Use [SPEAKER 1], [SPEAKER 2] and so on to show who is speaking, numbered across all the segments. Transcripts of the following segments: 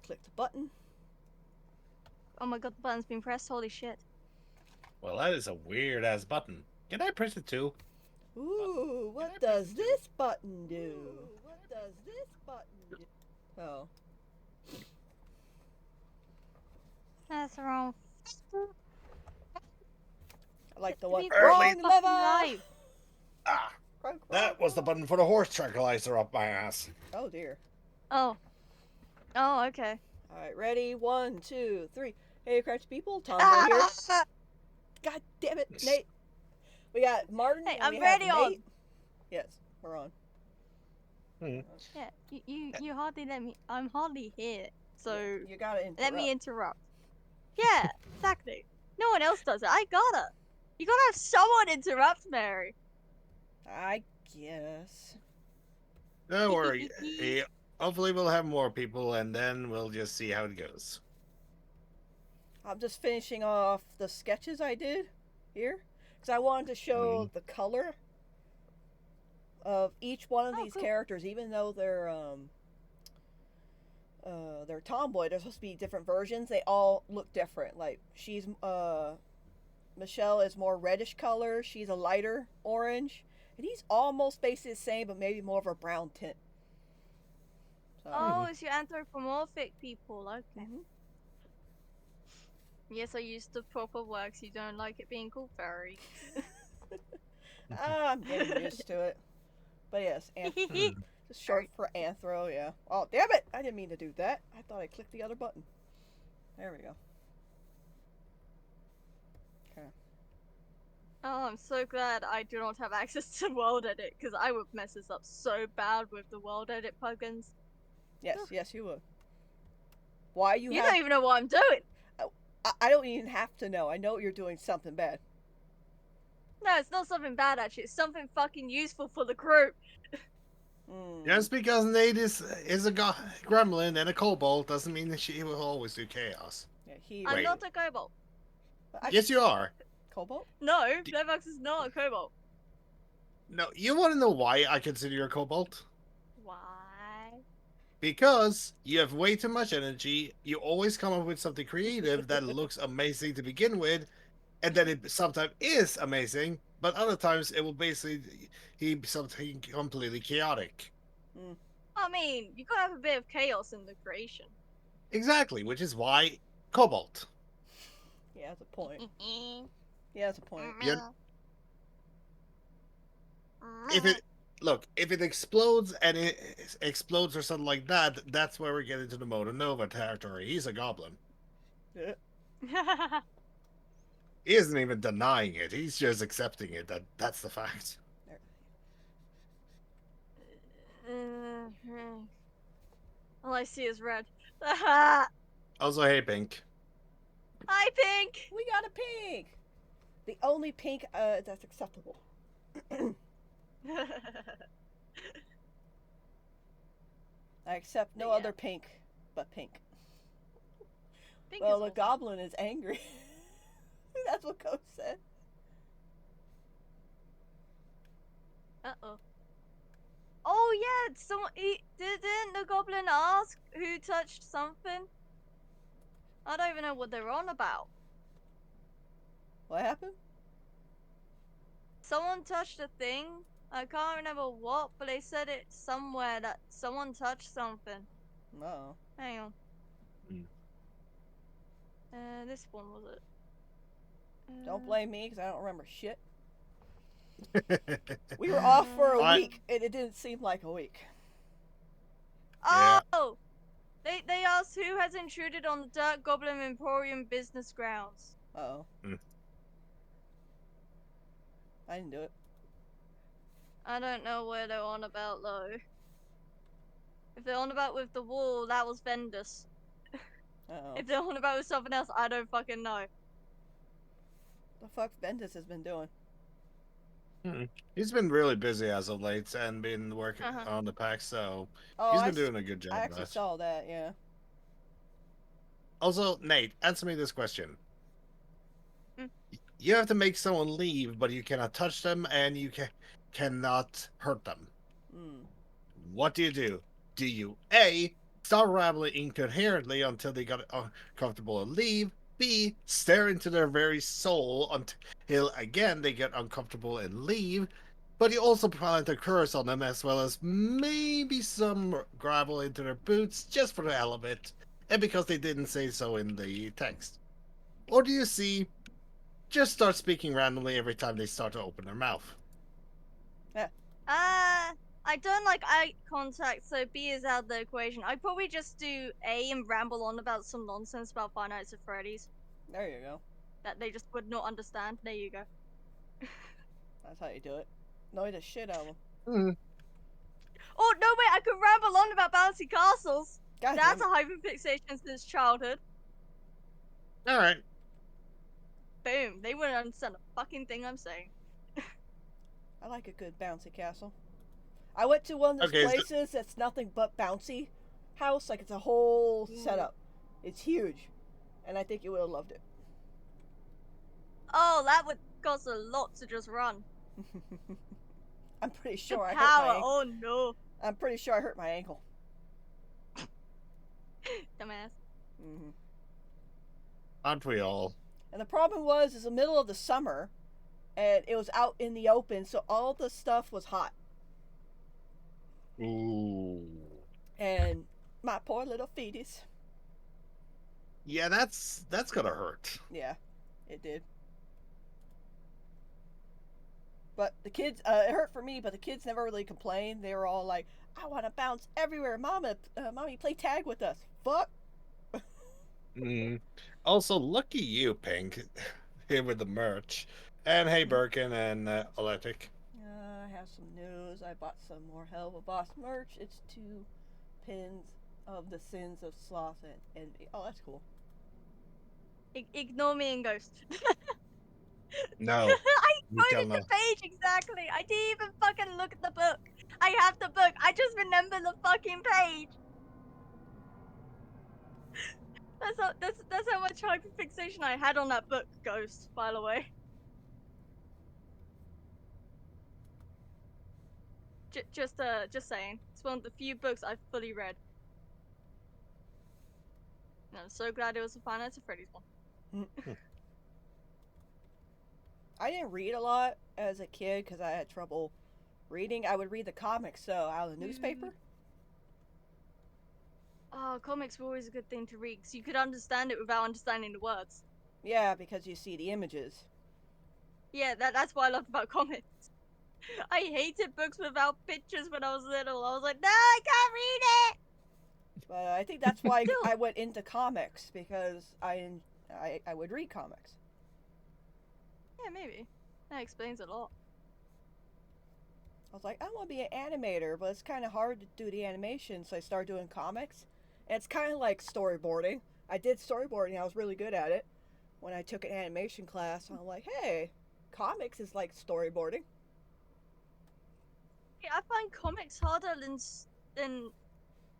[SPEAKER 1] click the button.
[SPEAKER 2] Oh my god, the button's been pressed. Holy shit.
[SPEAKER 3] Well, that is a weird ass button. Can I press it too?
[SPEAKER 1] Ooh, what does this button do? What does this button do? Oh.
[SPEAKER 2] That's wrong.
[SPEAKER 1] I like the one.
[SPEAKER 3] Early.
[SPEAKER 1] Wrong lever!
[SPEAKER 3] Ah, that was the button for the horse tranquilizer up my ass.
[SPEAKER 1] Oh dear.
[SPEAKER 2] Oh. Oh, okay.
[SPEAKER 1] Alright, ready? 1, 2, 3. Hey, crouchy people, TomBoy here. God damn it, Nate. We got Martin.
[SPEAKER 2] Hey,
[SPEAKER 1] and
[SPEAKER 2] I'm
[SPEAKER 1] we
[SPEAKER 2] ready
[SPEAKER 1] have
[SPEAKER 2] on.
[SPEAKER 1] Nate. Yes, we're on.
[SPEAKER 2] Yeah, you hardly let me. I'm hardly here, so
[SPEAKER 1] You gotta interrupt.
[SPEAKER 2] let me interrupt. Yeah, exactly. No one else does it. I gotta. You gotta have someone interrupt, Mary.
[SPEAKER 1] I guess.
[SPEAKER 3] Don't worry. Hopefully we'll have more people, and then we'll just see how it goes.
[SPEAKER 1] I'm just finishing off the sketches I did here, because I wanted to show the color of each one of these characters, even though they're tomboy. They're supposed to be different versions. They all look different. Like she's Michelle is more reddish color. She's a lighter orange, and he's almost basically the same, but maybe more of a brown tint. So,
[SPEAKER 2] Oh, it's your anthropomorphic people. Okay. Yes, I used the proper words. You don't like it being called furry.
[SPEAKER 1] I'm getting used to it. But yes, just short for Anthro, yeah. Oh, damn it! I didn't mean to do that. I thought I clicked the other button. There we go. Okay.
[SPEAKER 2] Oh, I'm so glad I do not have access to World Edit, because I would mess this up so bad with the World Edit plugins.
[SPEAKER 1] Yes, you would. Why you
[SPEAKER 2] don't even know what I'm doing.
[SPEAKER 1] I don't even have to know. I know you're doing something bad.
[SPEAKER 2] No, it's not something bad, actually. It's something fucking useful for the crew.
[SPEAKER 3] Just because Nate is a gremlin and a kobold doesn't mean that she will always do chaos.
[SPEAKER 1] Yeah,
[SPEAKER 2] I'm not a kobold.
[SPEAKER 3] Yes, you are.
[SPEAKER 1] Kobold?
[SPEAKER 2] No, Levox is not a kobold.
[SPEAKER 3] No, you want to know why I consider you a kobold?
[SPEAKER 2] Why?
[SPEAKER 3] Because you have way too much energy. You always come up with something creative that looks amazing to begin with, and then it sometimes is amazing, but other times it will basically be something completely chaotic.
[SPEAKER 2] I mean, you gotta have a bit of chaos in the creation.
[SPEAKER 3] Exactly, which is why Cobalt.
[SPEAKER 1] Yeah, that's a point. Yeah, that's a point.
[SPEAKER 3] If it explodes and it explodes or something like that, that's where we get into the Moto Nova territory. He's a goblin.
[SPEAKER 1] Yeah.
[SPEAKER 3] He isn't even denying it. He's just accepting it. That's the fact.
[SPEAKER 2] All I see is red.
[SPEAKER 3] Also, hey, Pink.
[SPEAKER 2] Hi, Pink!
[SPEAKER 1] We got a pink! The only pink that's acceptable. I accept no other pink but pink. Well, the goblin is angry. That's what Coach said.
[SPEAKER 2] Uh-oh. Oh, yeah, didn't the goblin ask who touched something? I don't even know what they're on about.
[SPEAKER 1] What happened?
[SPEAKER 2] Someone touched a thing. I can't remember what, but they said it somewhere that someone touched something.
[SPEAKER 1] No.
[SPEAKER 2] Hang on. This one was it.
[SPEAKER 1] Don't blame me, because I don't remember shit. We were off for a week, and it didn't seem like a week.
[SPEAKER 2] Oh! Yeah. They asked who has intruded on the Dirt Goblin Emporium business grounds.
[SPEAKER 1] Uh-oh. I didn't do it.
[SPEAKER 2] I don't know where they're on about, though. If they're on about with the wall, that was Vendus. If they're on about with something else, I don't fucking know.
[SPEAKER 1] The fuck Vendus has been doing?
[SPEAKER 3] He's been really busy as of late and been working on the pack, so he's been doing a good job.
[SPEAKER 1] I actually saw that, yeah.
[SPEAKER 3] Also, Nate, answer me this question. You have to make someone leave, but you cannot touch them and you cannot hurt them. What do? Do you A, start rambling incoherently until they got uncomfortable and leave. B, stare into their very soul until again they get uncomfortable and leave. But you also plant a curse on them as well as maybe some gravel into their boots just for the hell of it, and because they didn't say so in the text. Or do you see, just start speaking randomly every time they start to open their mouth?
[SPEAKER 1] Yeah.
[SPEAKER 2] I don't like eye contact, so B is out of the equation. I'd probably just do A and ramble on about some nonsense about Five Nights at Freddy's
[SPEAKER 1] There you go.
[SPEAKER 2] that they just would not understand. There you go.
[SPEAKER 1] That's how you do it. Annoy the shit out of them.
[SPEAKER 3] Mm,
[SPEAKER 2] Oh, no, wait, I could ramble on about bouncy castles.
[SPEAKER 1] God
[SPEAKER 2] That's
[SPEAKER 1] damn
[SPEAKER 2] a hyperfixation since childhood.
[SPEAKER 3] all right.
[SPEAKER 2] Boom. They wouldn't understand a fucking thing I'm saying.
[SPEAKER 1] I like a good bouncy castle. I went to one of those
[SPEAKER 3] Okay, so
[SPEAKER 1] places that's nothing but bouncy house. Like it's a whole
[SPEAKER 2] Ooh.
[SPEAKER 1] setup. It's huge, and I think you would have loved it.
[SPEAKER 2] Oh, that would cost a lot to just run.
[SPEAKER 1] I'm pretty
[SPEAKER 2] The
[SPEAKER 1] sure I hurt my
[SPEAKER 2] power.
[SPEAKER 1] ankle.
[SPEAKER 2] Oh, no.
[SPEAKER 1] I'm pretty sure I hurt my ankle.
[SPEAKER 2] Dumbass.
[SPEAKER 1] Mm-hmm.
[SPEAKER 3] aren't we all?
[SPEAKER 1] And the problem was, it's the middle of the summer, and it was out in the open, so all the stuff was hot.
[SPEAKER 3] Ooh.
[SPEAKER 1] And my poor little fetus.
[SPEAKER 3] Yeah, that's gonna hurt.
[SPEAKER 1] Yeah, it did. But the kids, it hurt for me, but the kids never really complained. They were all like, I want to bounce everywhere. Mommy, play tag with us. Fuck.
[SPEAKER 3] Mm. Also, lucky you, Pink, here with the merch. And hey, Birkin and Aletic.
[SPEAKER 1] I have some news. I bought some more Helva Boss merch. It's 2 pins of the sins of sloth and envy. Oh, that's cool.
[SPEAKER 2] Ignore me and Ghost.
[SPEAKER 3] No,
[SPEAKER 2] I
[SPEAKER 3] you shall
[SPEAKER 2] quoted the
[SPEAKER 3] not.
[SPEAKER 2] page exactly. I didn't even fucking look at the book. I have the book. I just remember the fucking page. That's how much hyperfixation I had on that book, Ghost, by the way. Just saying. It's one of the few books I've fully read. And I'm so glad it was the Five Nights at Freddy's one.
[SPEAKER 1] I didn't read a lot as a kid because I had trouble reading. I would read the comics, so out of the newspaper.
[SPEAKER 2] Oh, comics were always a good thing to read because you could understand it without understanding the words.
[SPEAKER 1] Yeah, because you see the images.
[SPEAKER 2] Yeah, that's what I loved about comics. I hated books without pictures when I was little. I was like, no, I can't read it!
[SPEAKER 1] But I think that's why
[SPEAKER 2] Still.
[SPEAKER 1] I went into comics, because I would read comics.
[SPEAKER 2] Yeah, maybe. That explains a lot.
[SPEAKER 1] I was like, I want to be an animator, but it's kind of hard to do the animation, so I started doing comics. And it's kind of like storyboarding. I did storyboarding, I was really good at it. When I took an animation class, I'm like, hey, comics is like storyboarding.
[SPEAKER 2] Yeah, I find comics harder than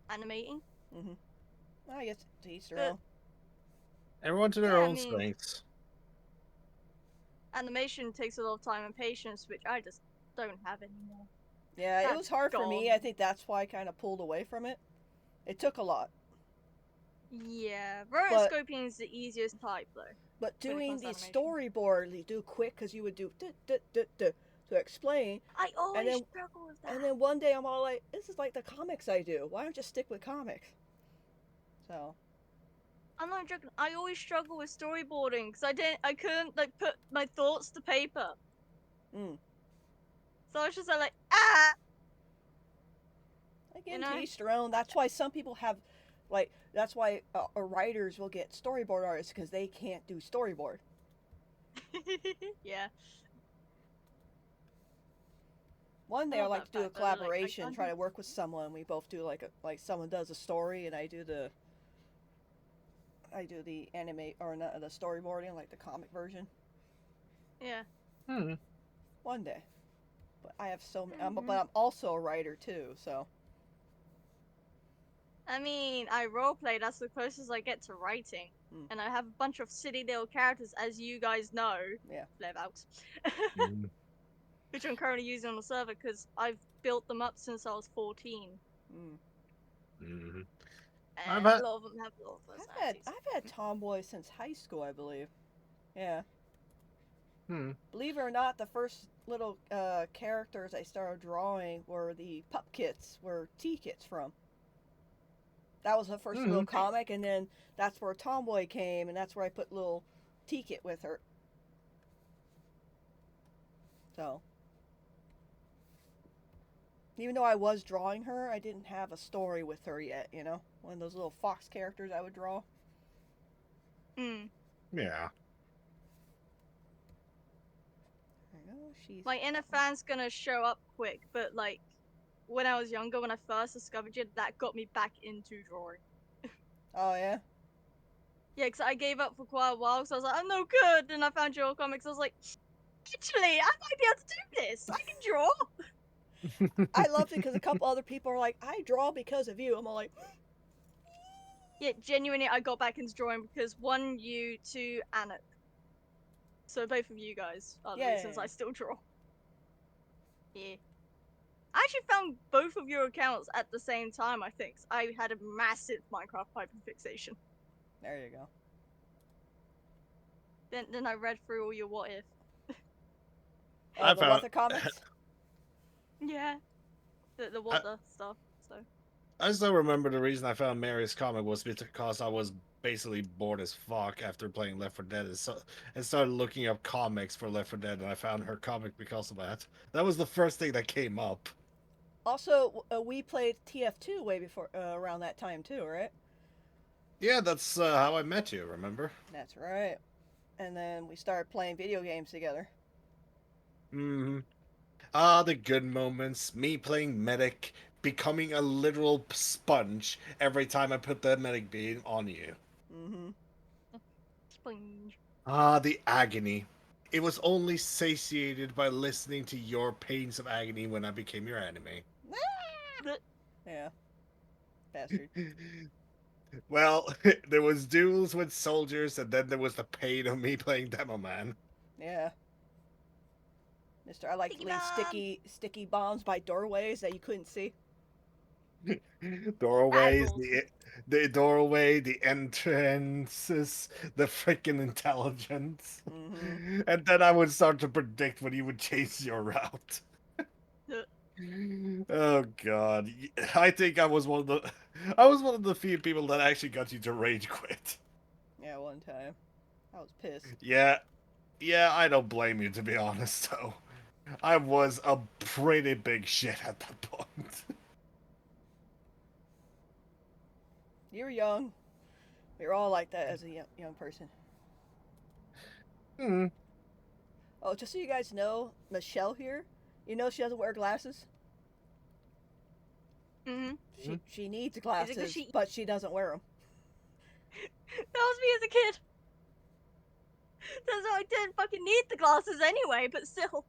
[SPEAKER 2] animating.
[SPEAKER 1] Mm-hmm. I guess to each their
[SPEAKER 2] But-
[SPEAKER 1] own.
[SPEAKER 3] Everyone to their
[SPEAKER 2] Yeah, I
[SPEAKER 3] own
[SPEAKER 2] mean-
[SPEAKER 3] strengths.
[SPEAKER 2] Animation takes a lot of time and patience, which I just don't have anymore.
[SPEAKER 1] Yeah, it
[SPEAKER 2] That's
[SPEAKER 1] was hard for me.
[SPEAKER 2] gone.
[SPEAKER 1] I think that's why I kind of pulled away from it. It took a lot.
[SPEAKER 2] Yeah, rotoscoping is the easiest type though.
[SPEAKER 1] But
[SPEAKER 2] When it
[SPEAKER 1] doing
[SPEAKER 2] comes
[SPEAKER 1] the
[SPEAKER 2] to animation.
[SPEAKER 1] storyboard, you do quick because you would do to explain.
[SPEAKER 2] I always
[SPEAKER 1] then-
[SPEAKER 2] struggle with that.
[SPEAKER 1] And then one day I'm all like, this is like the comics I do. Why don't you stick with comics? So,
[SPEAKER 2] I'm not joking. I always struggle with storyboarding because I couldn't like put my thoughts to paper.
[SPEAKER 1] mm.
[SPEAKER 2] So I was just like, ah.
[SPEAKER 1] Again,
[SPEAKER 2] You know?
[SPEAKER 1] to each their own. That's why some people have, like, that's why writers will get storyboard artists because they can't do storyboard.
[SPEAKER 2] Yeah.
[SPEAKER 1] One day
[SPEAKER 2] I
[SPEAKER 1] I'd
[SPEAKER 2] love
[SPEAKER 1] like to
[SPEAKER 2] that
[SPEAKER 1] do a
[SPEAKER 2] fact that they're like,
[SPEAKER 1] collaboration,
[SPEAKER 2] I
[SPEAKER 1] try to
[SPEAKER 2] can't-
[SPEAKER 1] work with someone. We both do like someone does a story and I do the anime or not the storyboarding, like the comic version.
[SPEAKER 2] Yeah.
[SPEAKER 3] Hmm.
[SPEAKER 1] One day, but I have so many. But I'm also a writer too, so
[SPEAKER 2] I mean, I roleplay. That's the closest I get to writing, and I have a bunch of silly little characters, as you guys know.
[SPEAKER 1] Yeah.
[SPEAKER 2] Live out.
[SPEAKER 3] Mm.
[SPEAKER 2] Which I'm currently using on the server because I've built them up since I was 14.
[SPEAKER 1] mm.
[SPEAKER 3] Mhm. I've
[SPEAKER 2] A
[SPEAKER 3] had
[SPEAKER 2] lot of them have a lot of personalities.
[SPEAKER 1] I've had TomBoy since high school, I believe. Yeah.
[SPEAKER 3] hmm.
[SPEAKER 1] Believe it or not, the first little characters I started drawing were the pup kits, were tea kits from. That was the first little comic, and then that's where TomBoy came, and that's where I put little tea kit with her. So, even though I was drawing her, I didn't have a story with her yet, you know? One of those little fox characters I would draw.
[SPEAKER 2] Mm.
[SPEAKER 3] Yeah.
[SPEAKER 1] I know she's.
[SPEAKER 2] My inner fan's gonna show up quick, but like, when I was younger, when I first discovered you, that got me back into drawing.
[SPEAKER 1] Oh, yeah?
[SPEAKER 2] Yeah, because I gave up for quite a while, so I was like, I'm no good, and I found your comics, I was like, actually, I might be able to do this, I can draw!
[SPEAKER 1] I loved it because a couple other people are like, I draw because of you. I'm all like,
[SPEAKER 2] Yeah, genuinely, I got back into drawing because one, you, two, Anna. So both of you guys are the reasons
[SPEAKER 1] yay.
[SPEAKER 2] I still draw. Yeah. I actually found both of your accounts at the same time, I think. I had a massive Minecraft hyperfixation.
[SPEAKER 1] There you go.
[SPEAKER 2] Then I read through all your what if.
[SPEAKER 1] Oh,
[SPEAKER 3] I
[SPEAKER 1] the
[SPEAKER 3] found.
[SPEAKER 1] what the comics?
[SPEAKER 2] Yeah. The what the stuff, so.
[SPEAKER 3] I still remember the reason I found Mary's comic was because I was basically bored as fuck after playing Left 4 Dead, and started looking up comics for Left 4 Dead, and I found her comic because of that. That was the first thing that came up.
[SPEAKER 1] Also, we played TF2 way before, around that time too, right?
[SPEAKER 3] Yeah, that's how I met you. Remember?
[SPEAKER 1] That's right. And then we started playing video games together.
[SPEAKER 3] Hmm. Ah, the good moments. Me playing medic, becoming a literal sponge every time I put the medic beam on you.
[SPEAKER 1] Mm-hmm.
[SPEAKER 2] Sponge.
[SPEAKER 3] Ah, the agony. It was only satiated by listening to your pains of agony when I became your enemy.
[SPEAKER 1] Yeah. Bastard.
[SPEAKER 3] Well, there was duels with soldiers, and then there was the pain of me playing Demo Man.
[SPEAKER 1] Yeah. Mister, I like to
[SPEAKER 2] Sticky
[SPEAKER 1] leave
[SPEAKER 2] bomb.
[SPEAKER 1] sticky bombs by doorways that you couldn't see.
[SPEAKER 3] Doorways,
[SPEAKER 2] Battles.
[SPEAKER 3] the doorway, the entrances, the freaking intelligence,
[SPEAKER 1] Mm-hmm.
[SPEAKER 3] and then I would start to predict when you would change your route. Oh God, I think I was one of the few people that actually got you to rage quit.
[SPEAKER 1] Yeah, one time. I was pissed.
[SPEAKER 3] Yeah, yeah, I don't blame you to be honest though. I was a pretty big shit at that point.
[SPEAKER 1] You're young. We were all like that as a young person.
[SPEAKER 3] Hmm.
[SPEAKER 1] Oh, just so you guys know, Michelle here, you know she doesn't wear glasses?
[SPEAKER 2] Mm-hmm.
[SPEAKER 1] She needs
[SPEAKER 2] Is it 'cause
[SPEAKER 1] glasses,
[SPEAKER 2] she...
[SPEAKER 1] but she doesn't wear them.
[SPEAKER 2] That was me as a kid. Turns out I didn't fucking need the glasses anyway, but still.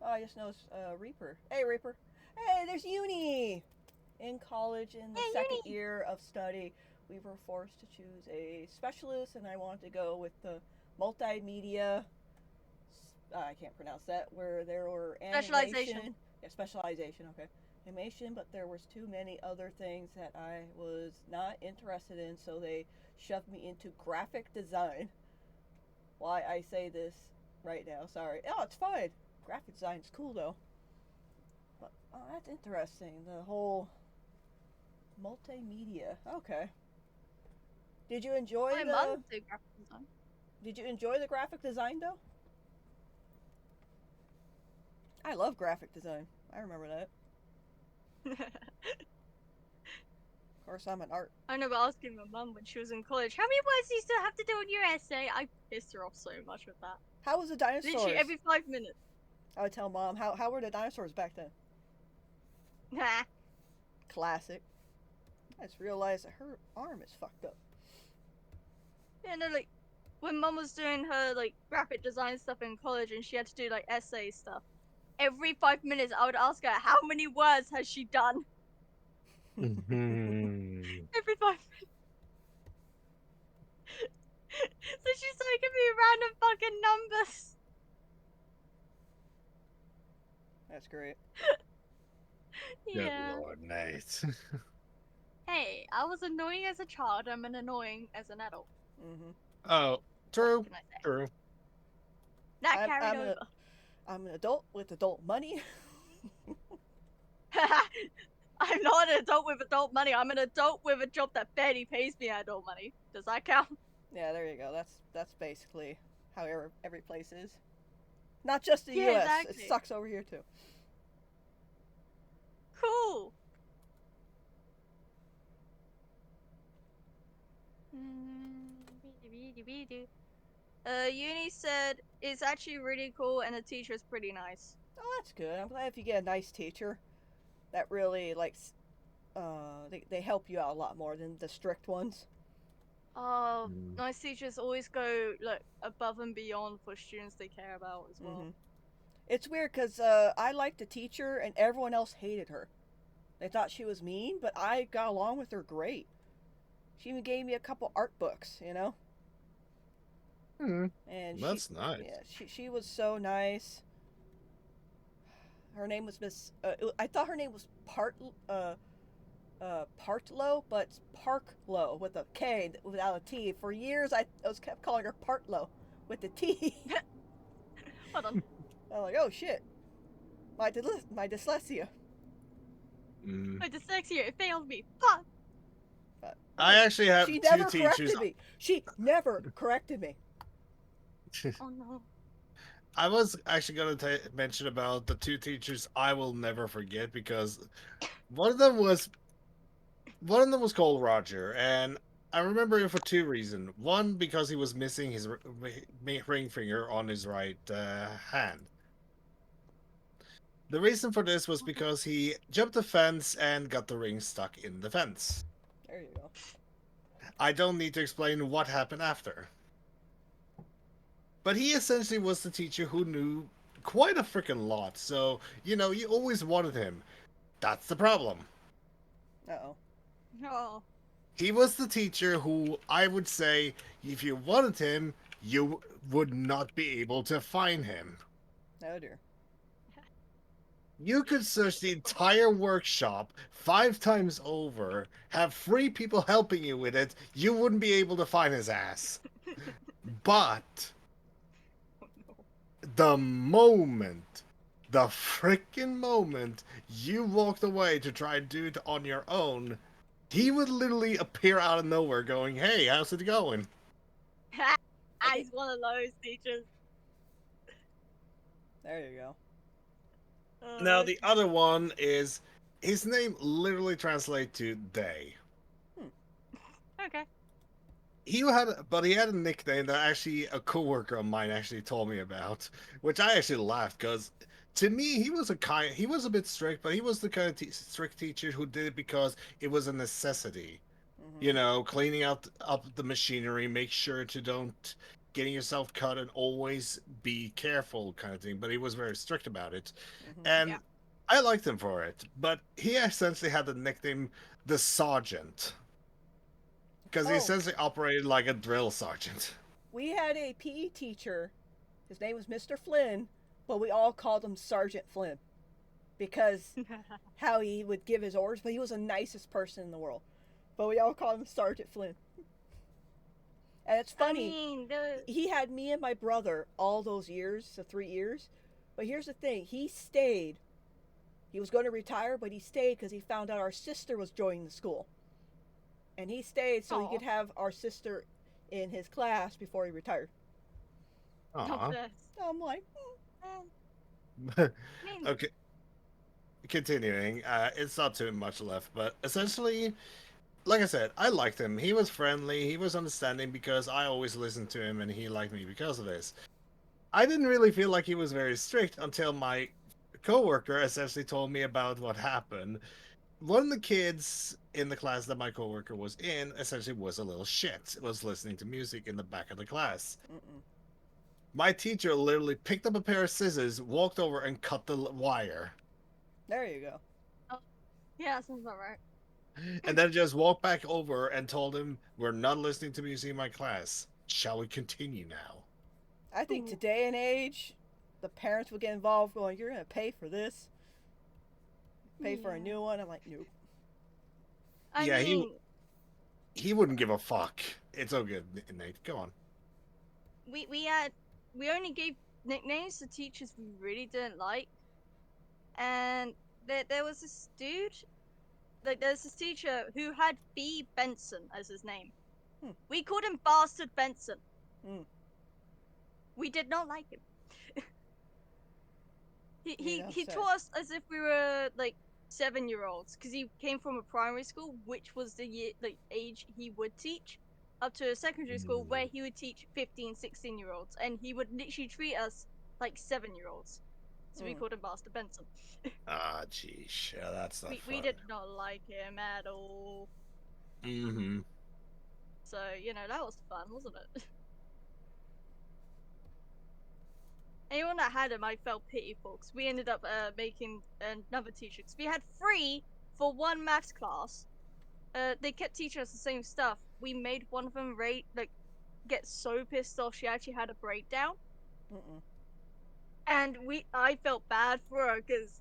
[SPEAKER 1] Oh, I just noticed Reaper. Hey, Reaper. Hey, there's Uni! In college, in the
[SPEAKER 2] Hey,
[SPEAKER 1] second
[SPEAKER 2] Uni!
[SPEAKER 1] year of study, we were forced to choose a specialist, and I wanted to go with the multimedia. I can't pronounce that. Where there were
[SPEAKER 2] Specialization.
[SPEAKER 1] Yeah, specialization. Okay, animation, but there was too many other things that I was not interested in, so they shoved me into graphic design. Why I say this right now? Sorry. Oh, it's fine. Graphic design's cool though. But oh, that's interesting. The whole multimedia. Okay. Did you enjoy
[SPEAKER 2] My mum did graphic design.
[SPEAKER 1] Did you enjoy the graphic design though? I love graphic design. I remember that. Of course, I'm an art.
[SPEAKER 2] I remember asking my mum when she was in college, how many words do you still have to do in your essay? I pissed her off so much with that.
[SPEAKER 1] How was the dinosaurs?
[SPEAKER 2] Literally every 5 minutes.
[SPEAKER 1] I would tell mom how were the dinosaurs back then?
[SPEAKER 2] Nah.
[SPEAKER 1] Classic. I just realized that her arm is fucked up.
[SPEAKER 2] Yeah, no, like, when mum was doing her, like, graphic design stuff in college and she had to do, like, essay stuff, every 5 minutes I would ask her, how many words has she done?
[SPEAKER 3] Mhm.
[SPEAKER 2] Every 5 minutes. So she's like giving me random fucking numbers.
[SPEAKER 1] That's great.
[SPEAKER 3] Good
[SPEAKER 2] Yeah.
[SPEAKER 3] Lord, Nate.
[SPEAKER 2] Hey, I was annoying as a child. I'm an annoying as an adult.
[SPEAKER 1] Mm-hmm.
[SPEAKER 3] Oh, true,
[SPEAKER 2] What can I say?
[SPEAKER 3] true.
[SPEAKER 2] That carried
[SPEAKER 1] I'm
[SPEAKER 2] over.
[SPEAKER 1] I'm an adult with adult money.
[SPEAKER 2] I'm not an adult with adult money. I'm an adult with a job that barely pays me adult money. Does that count?
[SPEAKER 1] Yeah, there you go. That's basically how every place is. Not just the
[SPEAKER 2] Yeah,
[SPEAKER 1] U.S. It
[SPEAKER 2] exactly.
[SPEAKER 1] sucks over here too.
[SPEAKER 2] Cool. Uni said it's actually really cool and the teacher's pretty nice.
[SPEAKER 1] Oh, that's good. I'm glad if you get a nice teacher that really likes. They help you out a lot more than the strict ones.
[SPEAKER 2] Oh,
[SPEAKER 3] Mm.
[SPEAKER 2] nice teachers always go like above and beyond for students they care about as well.
[SPEAKER 1] Mm-hmm. It's weird because I liked the teacher and everyone else hated her. They thought she was mean, but I got along with her great. She even gave me a couple art books, you know.
[SPEAKER 3] Hmm.
[SPEAKER 1] And
[SPEAKER 3] That's nice.
[SPEAKER 1] yeah, she was so nice. Her name was Miss. I thought her name was Partlow, but it's Parklow with a K without a T. For years, I was kept calling her Partlow with the T.
[SPEAKER 2] Hold on.
[SPEAKER 1] I'm like, oh shit, my dyslexia.
[SPEAKER 3] Mm.
[SPEAKER 2] My dyslexia, it failed me. Fuck!
[SPEAKER 1] But
[SPEAKER 3] I actually have
[SPEAKER 1] she
[SPEAKER 3] two
[SPEAKER 1] never
[SPEAKER 3] teachers.
[SPEAKER 1] corrected me. She never corrected me.
[SPEAKER 2] Oh no.
[SPEAKER 3] I was actually going to mention about the two teachers I will never forget because one of them was called Roger, and I remember him for two reasons. One, because he was missing his ring finger on his right hand. The reason for this was because he jumped the fence and got the ring stuck in the fence.
[SPEAKER 1] There you go.
[SPEAKER 3] I don't need to explain what happened after. But he essentially was the teacher who knew quite a freaking lot, so, you know, you always wanted him. That's the problem.
[SPEAKER 1] Uh-oh.
[SPEAKER 2] Oh.
[SPEAKER 3] He was the teacher who I would say, if you wanted him, you would not be able to find him.
[SPEAKER 1] Oh dear.
[SPEAKER 3] You could search the entire workshop 5 times over, have 3 people helping you with it, you wouldn't be able to find his ass. But
[SPEAKER 2] Oh no.
[SPEAKER 3] the freaking moment you walked away to try and do it on your own, he would literally appear out of nowhere going, hey, how's it going?
[SPEAKER 2] He's one of those teachers.
[SPEAKER 1] There you go.
[SPEAKER 3] Now, the other one is, his name literally translates to they.
[SPEAKER 2] Okay.
[SPEAKER 3] He had a nickname that actually a coworker of mine actually told me about, which I actually laughed because to me he was a bit strict, but he was the kind of strict teacher who did it because it was a necessity.
[SPEAKER 1] Mm-hmm.
[SPEAKER 3] You know, cleaning up the machinery, make sure to don't getting yourself cut and always be careful kind of thing. But he was very strict about it,
[SPEAKER 1] Mm-hmm.
[SPEAKER 3] and
[SPEAKER 2] Yeah.
[SPEAKER 3] I liked him for it. But he essentially had the nickname the Sergeant because he
[SPEAKER 1] Oh.
[SPEAKER 3] essentially operated like a drill sergeant.
[SPEAKER 1] We had a PE teacher. His name was Mr. Flynn, but we all called him Sergeant Flynn because how he would give his orders. But he was the nicest person in the world. But we all called him Sergeant Flynn. And it's funny.
[SPEAKER 2] I mean,
[SPEAKER 1] He had me and my brother all those years, the 3 years. But here's the thing: he stayed. He was going to retire, but he stayed because he found out our sister was joining the school. And he stayed so he
[SPEAKER 2] Aw.
[SPEAKER 1] could have our sister in his class before he retired.
[SPEAKER 3] Aw.
[SPEAKER 1] So I'm like,
[SPEAKER 3] Okay. Continuing, it's not too much left, but essentially, like I said, I liked him. He was friendly, he was understanding because I always listened to him and he liked me because of this. I didn't really feel like he was very strict until my coworker essentially told me about what happened. One of the kids in the class that my coworker was in essentially was a little shit. Was listening to music in the back of the class.
[SPEAKER 1] mm-mm.
[SPEAKER 3] My teacher literally picked up a pair of scissors, walked over, and cut the wire.
[SPEAKER 1] There you go.
[SPEAKER 2] Yeah, that sounds about right.
[SPEAKER 3] And then just walked back over and told him, we're not listening to music in my class. Shall we continue now?
[SPEAKER 1] I think
[SPEAKER 2] Ooh.
[SPEAKER 1] today and age, the parents would get involved going, you're going to pay for this. Pay for a
[SPEAKER 2] Yeah.
[SPEAKER 1] new one. I'm like, nope.
[SPEAKER 2] I
[SPEAKER 3] Yeah,
[SPEAKER 2] mean,
[SPEAKER 3] He wouldn't give a fuck. It's all good, Nate. Go on.
[SPEAKER 2] We only gave nicknames to teachers we really didn't like, and there was this dude, like there's this teacher who had B. Benson as his name. We called him Bastard Benson. We did not like him. He taught us as if we were like 7-year-olds, because he came from a primary school, which was the age he would teach, up to a secondary school where he would teach 15, 16-year-olds, and he would literally treat us like 7-year-olds. So we called him Master Benson.
[SPEAKER 3] Ah, jeez. Yeah, that's not fun.
[SPEAKER 2] We did not like him at all.
[SPEAKER 3] Mm-hmm.
[SPEAKER 2] So, that was fun, wasn't it? Anyone that had him, I felt pity for, because we ended up making another teacher. Because we had 3 for one maths class. They kept teaching us the same stuff. We made one of them get so pissed off she actually had a breakdown. And I felt bad for her, because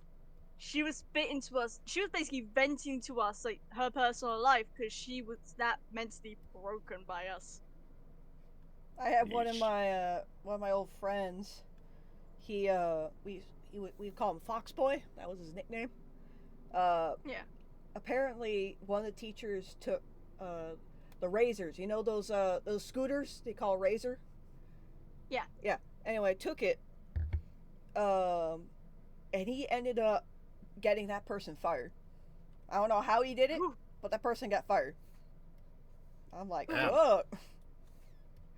[SPEAKER 2] she was spitting to us. She was basically venting to us like her personal life, because she was that mentally broken by us.
[SPEAKER 1] I had one of my old friends. We call him Fox Boy. That was his nickname.
[SPEAKER 2] Yeah.
[SPEAKER 1] Apparently, one of the teachers took the razors. You know those scooters they call razor.
[SPEAKER 2] Yeah.
[SPEAKER 1] Yeah. Anyway, took it. And he ended up getting that person fired. I don't know how he did it, but that person got fired. I'm like, fuck.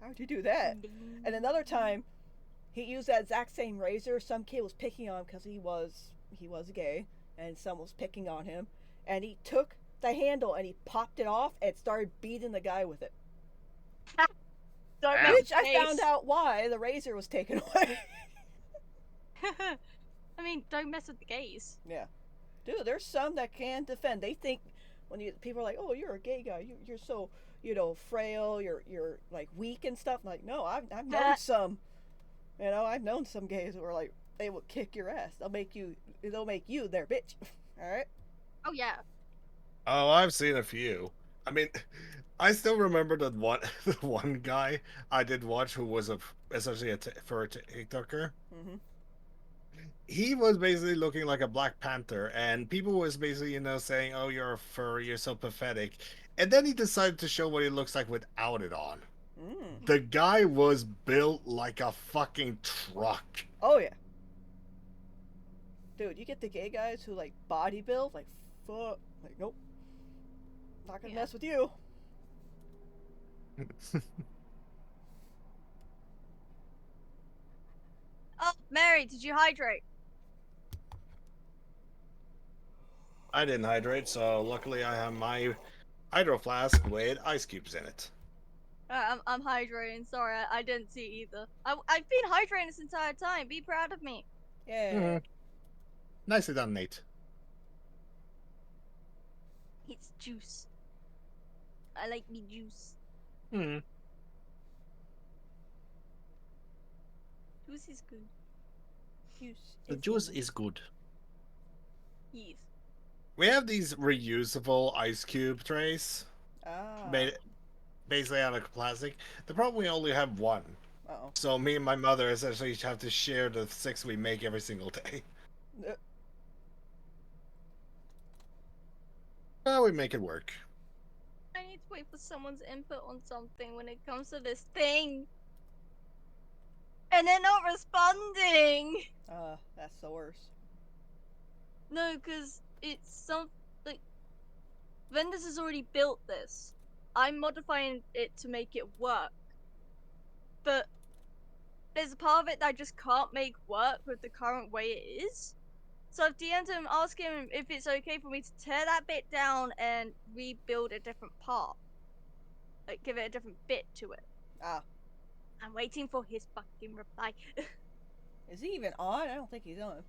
[SPEAKER 1] How'd you do that? And another time, he used that exact same razor. Some kid was picking on him because he was gay, and someone was picking on him, and he took the handle and he popped it off and started beating the guy with it. Which I found out why the razor was taken away.
[SPEAKER 2] I mean, don't mess with the gays.
[SPEAKER 1] Yeah, dude. There's some that can defend. They think when people are like, "Oh, you're a gay guy. You're so frail. You're like weak and stuff." I'm like, no, I've known some. I've known some gays who are like, they will kick your ass. They'll make you their bitch. All right.
[SPEAKER 2] Oh yeah.
[SPEAKER 3] Oh, I've seen a few. I mean, I still remember the one guy I did watch who was essentially a TikToker. He was basically looking like a Black Panther, and people was basically, saying, "Oh, you're a furry, you're so pathetic," and then he decided to show what he looks like without it on. The guy was built like a fucking truck.
[SPEAKER 1] Oh yeah, dude. You get the gay guys who like body build, like fuck, like nope, not gonna mess with you.
[SPEAKER 2] Oh, Mary, did you hydrate?
[SPEAKER 3] I didn't hydrate, so luckily I have my hydro flask with ice cubes in it.
[SPEAKER 2] I'm hydrating. Sorry, I didn't see either. I've been hydrating this entire time. Be proud of me.
[SPEAKER 1] Yeah.
[SPEAKER 3] Nicely done, Nate.
[SPEAKER 2] It's juice. I like me juice. Juice is good.
[SPEAKER 3] The juice is good.
[SPEAKER 2] Yes.
[SPEAKER 3] We have these reusable ice cube trays. Basically out of plastic. The problem, we only have one. So me and my mother essentially have to share the 6 we make every single day. Well, we make it work.
[SPEAKER 2] I need to wait for someone's input on something when it comes to this thing. And they're not responding!
[SPEAKER 1] That's the worst.
[SPEAKER 2] No, because it's Vendors has already built this. I'm modifying it to make it work. But there's a part of it that I just can't make work with the current way it is. So I've DM'd him asking him if it's okay for me to tear that bit down and rebuild a different part. Like, give it a different bit to it. I'm waiting for his fucking reply.
[SPEAKER 1] Is he even on? I don't think he's on.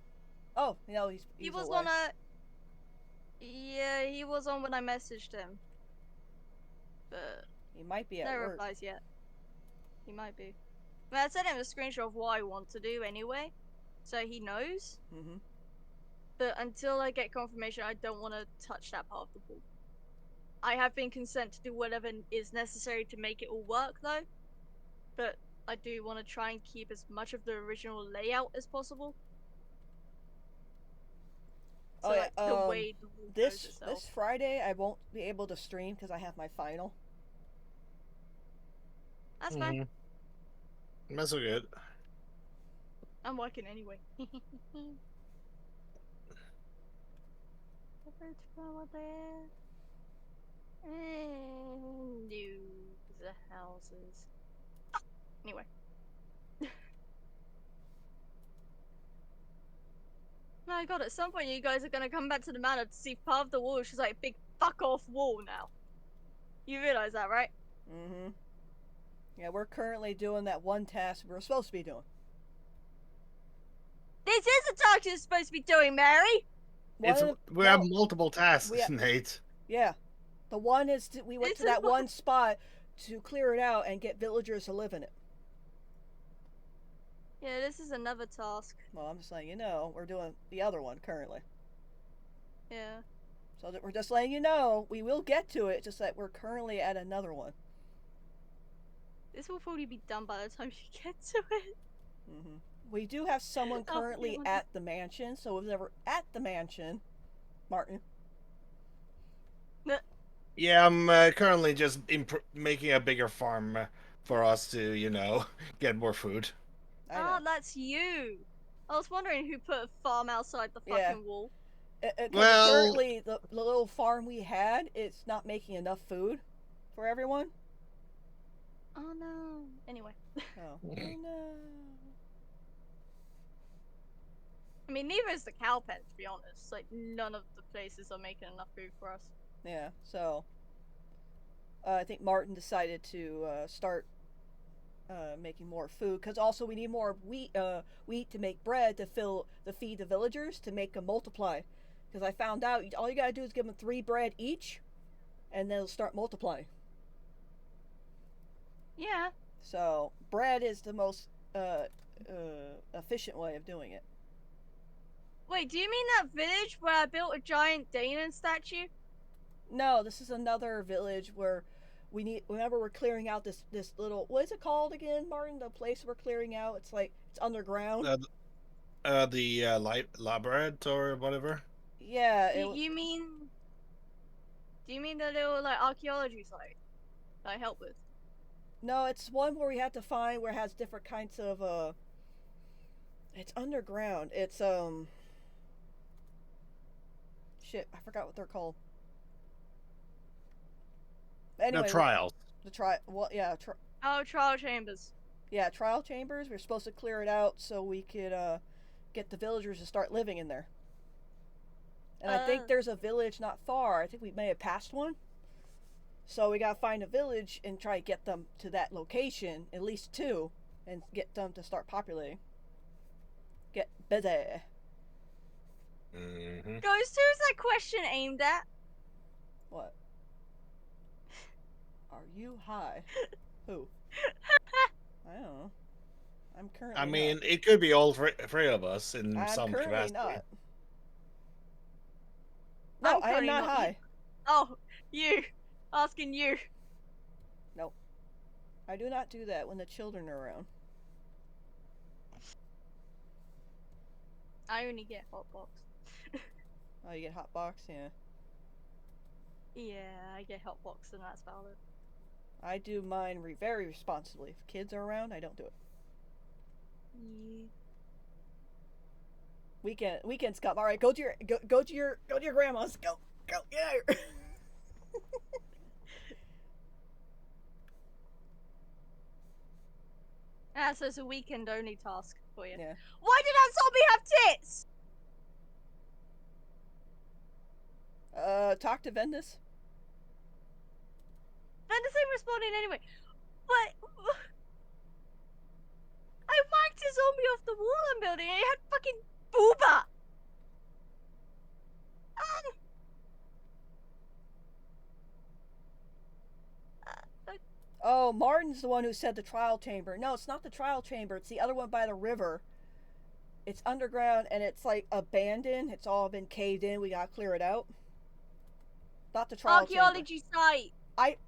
[SPEAKER 1] Oh, no, he was
[SPEAKER 2] on a... Yeah, he was on when I messaged him. But...
[SPEAKER 1] he might be at work.
[SPEAKER 2] No replies yet. He might be. I mean, I sent him a screenshot of what I want to do anyway. So he knows.
[SPEAKER 1] Mm-hmm.
[SPEAKER 2] But until I get confirmation, I don't want to touch that part of the pool. I have been content to do whatever is necessary to make it all work, though. But I do want to try and keep as much of the original layout as possible. So,
[SPEAKER 1] Oh
[SPEAKER 2] like, the
[SPEAKER 1] yeah.
[SPEAKER 2] way the wall shows
[SPEAKER 1] This
[SPEAKER 2] itself.
[SPEAKER 1] Friday I won't be able to stream because I have my final.
[SPEAKER 2] That's fine.
[SPEAKER 3] That's so good.
[SPEAKER 2] I'm working anyway. The houses. Anyway. My god, at some point you guys are gonna come back to the manor to see part of the wall. She's like a big fuck off wall now. You realize that, right?
[SPEAKER 1] Mm-hmm. Yeah, we're currently doing that one task we're supposed to be doing.
[SPEAKER 2] This is the task you're supposed to be doing, Mary!
[SPEAKER 3] We have multiple tasks, Nate.
[SPEAKER 1] Yeah. The one is we went
[SPEAKER 2] This
[SPEAKER 1] to that
[SPEAKER 2] is what-
[SPEAKER 1] one spot to clear it out and get villagers to live in it.
[SPEAKER 2] Yeah, this is another task.
[SPEAKER 1] Well, I'm just letting you know, we're doing the other one currently.
[SPEAKER 2] Yeah.
[SPEAKER 1] So that we're just letting you know, we will get to it, just that we're currently at another one.
[SPEAKER 2] This will probably be done by the time you get to it.
[SPEAKER 1] Mm-hmm. We do have someone currently at the mansion, so if ever at the mansion, Martin.
[SPEAKER 3] Yeah, I'm currently just making a bigger farm for us to, you know, get more food.
[SPEAKER 2] Ah, that's you. I was wondering who put a farm outside the fucking wall.
[SPEAKER 1] Well, currently the little farm we had, it's not making enough food for everyone.
[SPEAKER 2] Oh no. Anyway.
[SPEAKER 1] Oh no.
[SPEAKER 2] I mean, neither is the cow pen, to be honest. Like, none of the places are making enough food for us.
[SPEAKER 1] Yeah, so I think Martin decided to start making more food, because also we need more wheat to make bread to feed the villagers to make them multiply. Because I found out all you gotta do is give them 3 bread each, and they'll start multiplying.
[SPEAKER 2] Yeah.
[SPEAKER 1] So bread is the most efficient way of doing it.
[SPEAKER 2] Wait, do you mean that village where I built a giant Danon statue?
[SPEAKER 1] No, this is another village where we need. Whenever we're clearing out this little, what is it called again, Martin? The place we're clearing out. It's like it's underground.
[SPEAKER 3] The labyrinth or whatever.
[SPEAKER 1] Yeah.
[SPEAKER 2] Do you mean the little like archaeology site that I help with?
[SPEAKER 1] No, it's one where we have to find where it has different kinds of It's underground. It's Shit, I forgot what they're called. Anyway,
[SPEAKER 3] the trials.
[SPEAKER 2] Trial chambers.
[SPEAKER 1] Yeah, trial chambers. We're supposed to clear it out so we could get the villagers to start living in there. And I think there's a village not far. I think we may have passed one. So we gotta find a village and try to get them to that location, at least 2, and get them to start populating. Get busy.
[SPEAKER 3] Mm-hmm.
[SPEAKER 2] Ghost, who's that question aimed at?
[SPEAKER 1] What? Are you high? Who? I don't know. I'm currently.
[SPEAKER 3] I mean, not. It could be all 3 of us in some capacity.
[SPEAKER 1] I'm currently not. No, I am not high.
[SPEAKER 2] Oh, you. Asking you.
[SPEAKER 1] Nope. I do not do that when the children are around.
[SPEAKER 2] I only get hotbox.
[SPEAKER 1] Oh, you get hotbox? Yeah.
[SPEAKER 2] Yeah, I get hotbox and that's valid.
[SPEAKER 1] I do mine very responsibly. If kids are around, I don't do it.
[SPEAKER 2] Yeah.
[SPEAKER 1] Weekends come. All right, go to your grandma's. Go. Yeah.
[SPEAKER 2] So it's a weekend only task for you.
[SPEAKER 1] Yeah.
[SPEAKER 2] Why did that zombie have tits?
[SPEAKER 1] Talk to Vendus.
[SPEAKER 2] Vendus ain't responding anyway. But I whacked a zombie off the wall I'm building and it had fucking booba.
[SPEAKER 1] Oh, Martin's the one who said the trial chamber. No, it's not the trial chamber. It's the other one by the river. It's underground and it's like abandoned. It's all been caved in. We gotta clear it out. Not the trial chamber.
[SPEAKER 2] Archaeology site.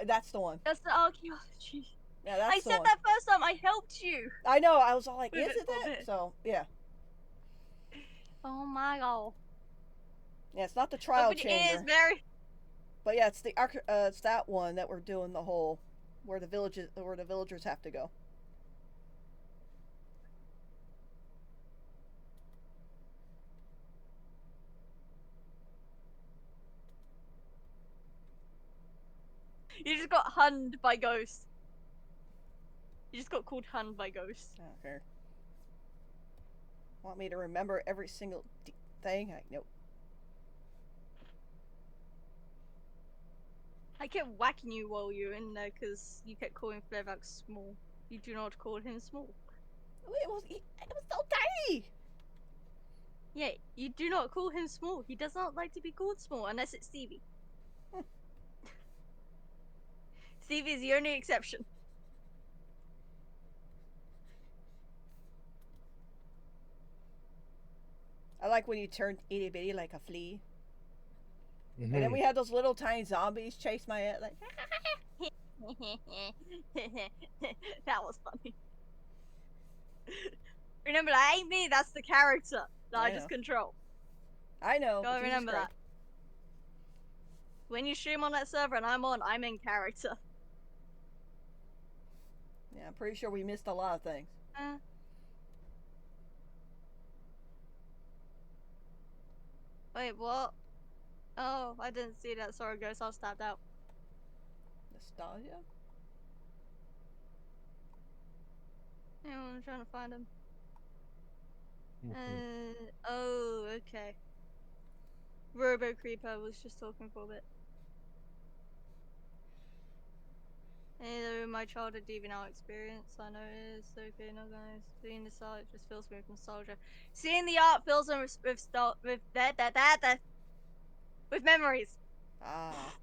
[SPEAKER 1] That's the one.
[SPEAKER 2] That's the archaeology.
[SPEAKER 1] Yeah, that's
[SPEAKER 2] I
[SPEAKER 1] the
[SPEAKER 2] said
[SPEAKER 1] one.
[SPEAKER 2] that first time. I helped you.
[SPEAKER 1] I know. I was all like,
[SPEAKER 2] With
[SPEAKER 1] is
[SPEAKER 2] it
[SPEAKER 1] it
[SPEAKER 2] for a
[SPEAKER 1] that?
[SPEAKER 2] bit.
[SPEAKER 1] So yeah.
[SPEAKER 2] Oh my god.
[SPEAKER 1] Yeah, it's not the
[SPEAKER 2] No,
[SPEAKER 1] trial
[SPEAKER 2] but it
[SPEAKER 1] chamber.
[SPEAKER 2] is very.
[SPEAKER 1] But yeah, it's that one that we're doing the whole where the villagers have to go.
[SPEAKER 2] You just got hunned by ghosts. You just got called hunned by ghosts.
[SPEAKER 1] Okay. Want me to remember every single thing? Nope.
[SPEAKER 2] I kept whacking you while you were in there because you kept calling Flevax small. You do not call him small.
[SPEAKER 1] It was so tiny.
[SPEAKER 2] Yeah, you do not call him small. He does not like to be called small unless it's Stevie. Stevie is the only exception.
[SPEAKER 1] I like when you turn itty bitty like a flea.
[SPEAKER 3] Mm-hmm.
[SPEAKER 1] And then we had those little tiny zombies chase my head like.
[SPEAKER 2] That was funny. Remember, that ain't me. That's the character that I just control.
[SPEAKER 1] I know.
[SPEAKER 2] Gotta remember that. When you stream on that server and I'm on, I'm in character.
[SPEAKER 1] Yeah, I'm pretty sure we missed a lot of things.
[SPEAKER 2] Wait, what? Oh, I didn't see that. Sorry, guys. I was tapped out.
[SPEAKER 1] Nostalgia?
[SPEAKER 2] Yeah, I'm trying to find him. Oh, okay. Robo Creeper was just talking for a bit. My childhood DeviantArt experience, I know it is so good and organized. Seeing this art just fills me with nostalgia. Seeing the art fills me with memories.
[SPEAKER 1] Ah.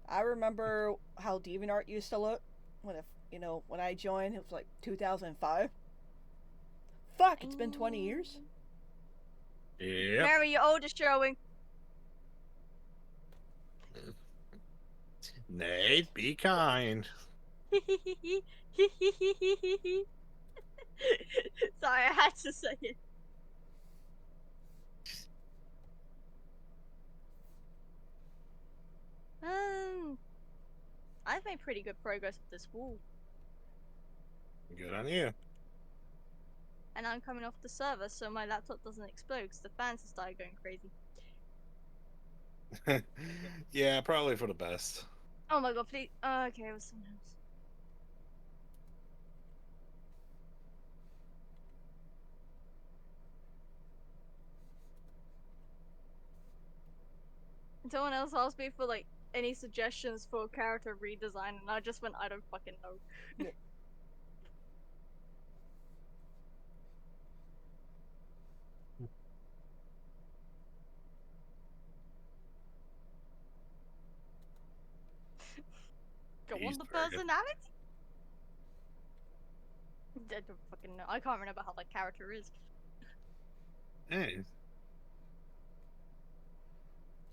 [SPEAKER 1] I remember how DeviantArt used to look when I joined. It was like 2005. Fuck, it's been 20 years.
[SPEAKER 3] Yeah.
[SPEAKER 2] Mary, your oldest showing.
[SPEAKER 3] Nate, be kind.
[SPEAKER 2] Sorry, I had to say it. I've made pretty good progress with this wall.
[SPEAKER 3] Good on you.
[SPEAKER 2] And I'm coming off the server, so my laptop doesn't explode because the fans have started going crazy.
[SPEAKER 3] Yeah, probably for the best.
[SPEAKER 2] Oh my god, please. Okay, it was someone else. Someone else asked me for like any suggestions for character redesign, and I just went, I don't fucking know.
[SPEAKER 1] Yeah.
[SPEAKER 2] Go
[SPEAKER 3] He's
[SPEAKER 2] on the
[SPEAKER 3] very good.
[SPEAKER 2] personality? I don't fucking know. I can't remember how that character is.
[SPEAKER 3] Hey.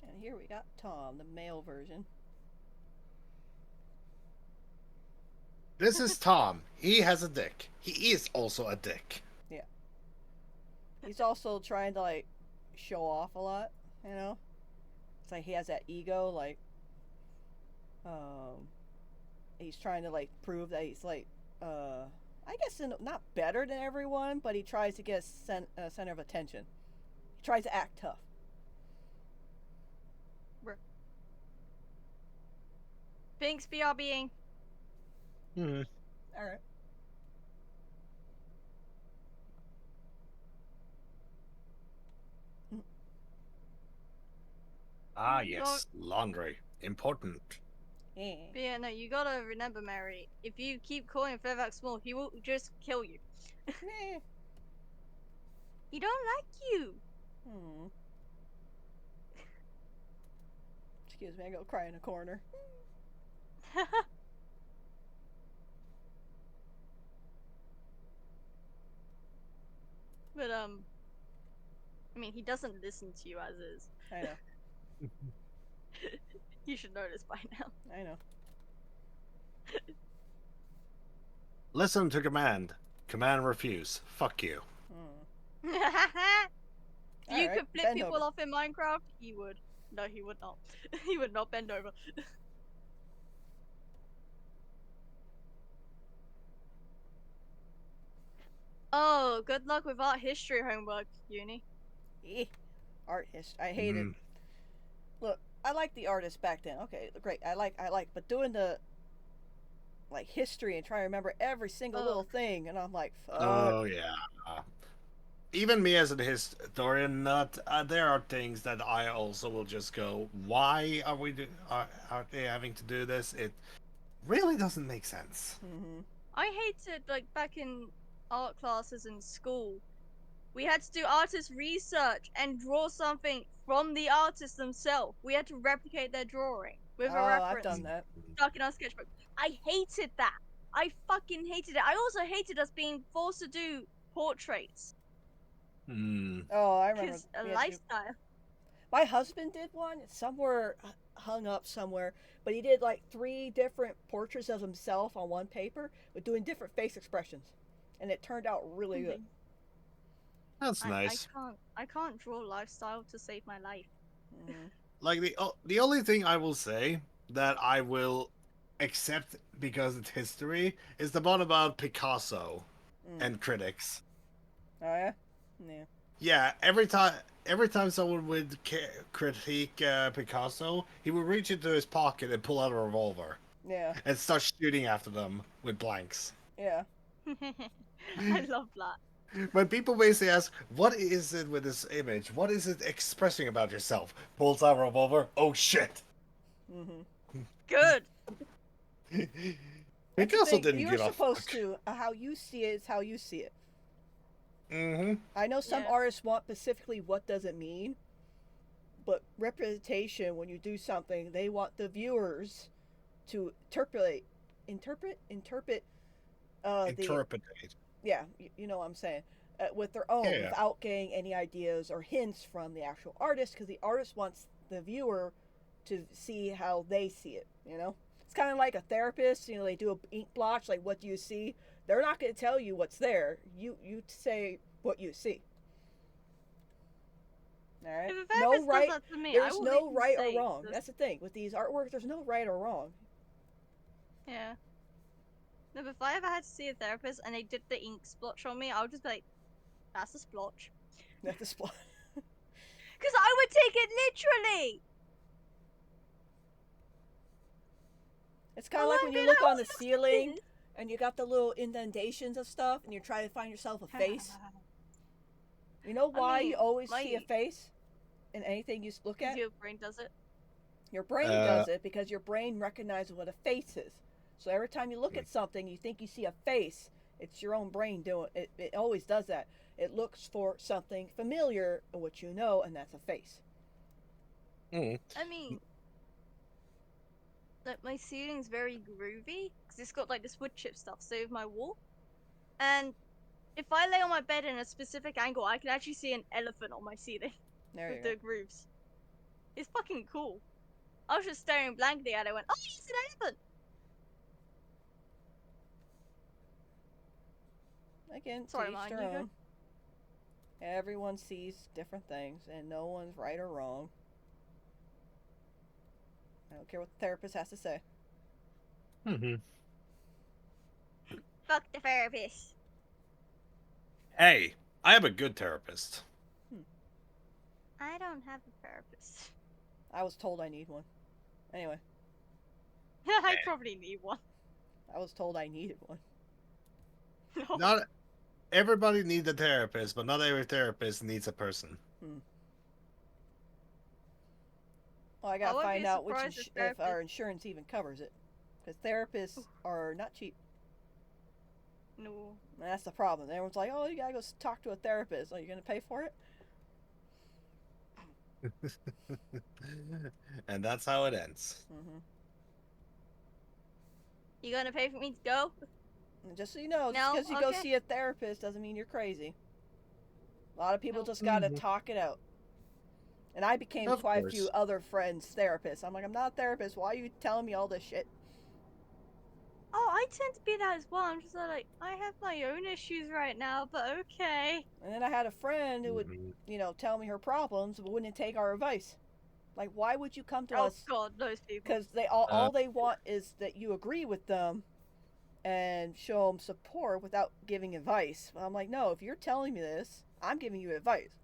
[SPEAKER 1] And here we got Tom, the male version.
[SPEAKER 3] This is Tom. He has a dick. He is also a dick.
[SPEAKER 1] Yeah. He's also trying to like show off a lot, you know? It's like he has that ego, like he's trying to like prove that he's like I guess not better than everyone, but he tries to get center of attention. He tries to act tough.
[SPEAKER 2] Thanks, BRBing.
[SPEAKER 3] Hmm.
[SPEAKER 1] All right.
[SPEAKER 3] Ah, yes. Laundry. Important.
[SPEAKER 1] Yeah.
[SPEAKER 2] But yeah, no, you gotta remember, Mary, if you keep calling Flevax small, he will just kill you.
[SPEAKER 1] Nah.
[SPEAKER 2] He don't like you.
[SPEAKER 1] Excuse me, I go cry in a corner.
[SPEAKER 2] But I mean, he doesn't listen to you as is.
[SPEAKER 1] I know.
[SPEAKER 2] You should know this by now.
[SPEAKER 1] I know.
[SPEAKER 3] Listen to command. Command refuse. Fuck you.
[SPEAKER 1] Mm.
[SPEAKER 2] If you
[SPEAKER 1] Alright,
[SPEAKER 2] could flip
[SPEAKER 1] bend
[SPEAKER 2] people
[SPEAKER 1] over.
[SPEAKER 2] off in Minecraft, he would. No, he would not. He would not bend over. Oh, good luck with art history homework, uni.
[SPEAKER 1] Eh, art history. I hated. Look, I liked the artists back then. Okay, great. I like, but doing the like history and trying to remember every single little
[SPEAKER 2] Ugh.
[SPEAKER 1] thing, and I'm like, fuck.
[SPEAKER 3] Oh yeah. Even me as a historian, not there are things that I also will just go, why are are they having to do this? It really doesn't make sense.
[SPEAKER 1] Mm-hmm.
[SPEAKER 2] I hated, like, back in art classes in school, we had to do artist research and draw something from the artist themselves. We had to replicate their drawing with a
[SPEAKER 1] Oh, I've
[SPEAKER 2] reference
[SPEAKER 1] done that.
[SPEAKER 2] stuck in our sketchbook. I hated that. I fucking hated it. I also hated us being forced to do portraits
[SPEAKER 3] Hmm.
[SPEAKER 1] Oh, I remember
[SPEAKER 2] because a
[SPEAKER 1] we had to do.
[SPEAKER 2] lifestyle.
[SPEAKER 1] My husband did one. It's somewhere hung up somewhere, but he did like 3 different portraits of himself on one paper, with doing different face expressions, and it turned out really good.
[SPEAKER 3] That's
[SPEAKER 2] I
[SPEAKER 3] nice.
[SPEAKER 2] can't draw lifestyle to save my life.
[SPEAKER 1] Mm-hmm.
[SPEAKER 3] Like the only thing I will say that I will accept because it's history is the one about Picasso
[SPEAKER 1] Mm.
[SPEAKER 3] and critics.
[SPEAKER 1] Oh yeah, yeah.
[SPEAKER 3] Yeah, every time someone would critique Picasso, he would reach into his pocket and pull out a revolver
[SPEAKER 1] Yeah,
[SPEAKER 3] and start shooting after them with blanks.
[SPEAKER 1] yeah.
[SPEAKER 2] I love that.
[SPEAKER 3] When people basically ask, "What is it with this image? What is it expressing about yourself?" Pulls out a revolver. Oh shit!
[SPEAKER 1] Mm-hmm.
[SPEAKER 2] Good.
[SPEAKER 1] That's the
[SPEAKER 3] Picasso
[SPEAKER 1] thing.
[SPEAKER 3] didn't
[SPEAKER 1] You're
[SPEAKER 3] give a
[SPEAKER 1] supposed
[SPEAKER 3] fuck.
[SPEAKER 1] to. How you see it is how you see it.
[SPEAKER 3] Mm-hmm.
[SPEAKER 1] I know some
[SPEAKER 2] Yeah.
[SPEAKER 1] artists want specifically what does it mean, but representation, when you do something, they want the viewers to interpret the
[SPEAKER 3] Interpretate.
[SPEAKER 1] yeah, you know what I'm saying, with their own,
[SPEAKER 3] Yeah.
[SPEAKER 1] without getting any ideas or hints from the actual artist, because the artist wants the viewer to see how they see it. It's kind of like a therapist. They do a ink blotch, like, what do you see? They're not going to tell you what's there. You say what you see. All right.
[SPEAKER 2] If a
[SPEAKER 1] No
[SPEAKER 2] therapist does
[SPEAKER 1] right.
[SPEAKER 2] that to me, I
[SPEAKER 1] There's
[SPEAKER 2] will
[SPEAKER 1] no
[SPEAKER 2] leave
[SPEAKER 1] right or
[SPEAKER 2] mistakes.
[SPEAKER 1] wrong. That's the thing with these artworks. There's no right or wrong.
[SPEAKER 2] Yeah. No, but if I ever had to see a therapist and they did the ink splotch on me, I would just be like, that's a splotch.
[SPEAKER 1] That's the spot.
[SPEAKER 2] Because I would take it literally!
[SPEAKER 1] It's kind of
[SPEAKER 2] Oh,
[SPEAKER 1] like
[SPEAKER 2] I'm
[SPEAKER 1] when you
[SPEAKER 2] gonna
[SPEAKER 1] look on the
[SPEAKER 2] also
[SPEAKER 1] ceiling
[SPEAKER 2] this.
[SPEAKER 1] and you got the little indentations of stuff, and you're trying to find yourself a face. You know why you always see a face in anything you look at?
[SPEAKER 2] Your brain does it.
[SPEAKER 1] Your brain does it because your brain recognizes what a face is. So every time you look at something, you think you see a face. It's your own brain doing it. It always does that. It looks for something familiar, which you know, and that's a face.
[SPEAKER 3] Mm.
[SPEAKER 2] I mean, like, my ceiling's very groovy because it's got like this wood chip stuff saved my wall. And if I lay on my bed in a specific angle, I can actually see an elephant on my ceiling
[SPEAKER 1] There you
[SPEAKER 2] with
[SPEAKER 1] go.
[SPEAKER 2] the grooves. It's fucking cool. I was just staring blankly at it. I went, "Oh, it's an elephant!"
[SPEAKER 1] Again,
[SPEAKER 2] Sorry,
[SPEAKER 1] to each
[SPEAKER 2] man,
[SPEAKER 1] their
[SPEAKER 2] you go.
[SPEAKER 1] own. Everyone sees different things, and no one's right or wrong. I don't care what the therapist has to say.
[SPEAKER 3] Mm-hmm.
[SPEAKER 2] Fuck the therapist.
[SPEAKER 3] Hey, I have a good therapist.
[SPEAKER 2] I don't have a therapist.
[SPEAKER 1] I was told I need one. Anyway,
[SPEAKER 2] I probably need one.
[SPEAKER 1] I was told I needed one.
[SPEAKER 2] No.
[SPEAKER 3] Not everybody needs a therapist, but not every therapist needs a person.
[SPEAKER 1] Well, I gotta
[SPEAKER 2] won't be
[SPEAKER 1] find out
[SPEAKER 2] surprised
[SPEAKER 1] if our insurance even covers it, because therapists are not cheap.
[SPEAKER 2] No.
[SPEAKER 1] And that's the problem. Everyone's like, "Oh, you gotta go talk to a therapist. Are you gonna pay for it?"
[SPEAKER 3] And that's how it ends.
[SPEAKER 1] Mm-hmm.
[SPEAKER 2] You gonna pay for me to go?
[SPEAKER 1] And just so you know, just
[SPEAKER 2] No?
[SPEAKER 1] because you go
[SPEAKER 2] Okay.
[SPEAKER 1] see a therapist doesn't mean you're crazy. A lot of people
[SPEAKER 2] No.
[SPEAKER 1] just gotta
[SPEAKER 3] Mhm.
[SPEAKER 1] talk it out. And I became
[SPEAKER 3] Of
[SPEAKER 1] quite a few
[SPEAKER 3] course.
[SPEAKER 1] other friends' therapists. I'm like, I'm not a therapist. Why are you telling me all this shit?
[SPEAKER 2] Oh, I tend to be that as well. I'm just like, I have my own issues right now, but okay.
[SPEAKER 1] And then I had a friend who would,
[SPEAKER 3] Mhm.
[SPEAKER 1] tell me her problems, but wouldn't take our advice. Like, why would you come to
[SPEAKER 2] Oh
[SPEAKER 1] us?
[SPEAKER 2] god, those people.
[SPEAKER 1] Because they
[SPEAKER 3] Uh,
[SPEAKER 1] all they want is that you agree with them and show them support without giving advice. I'm like, no, if you're telling me this, I'm giving you advice.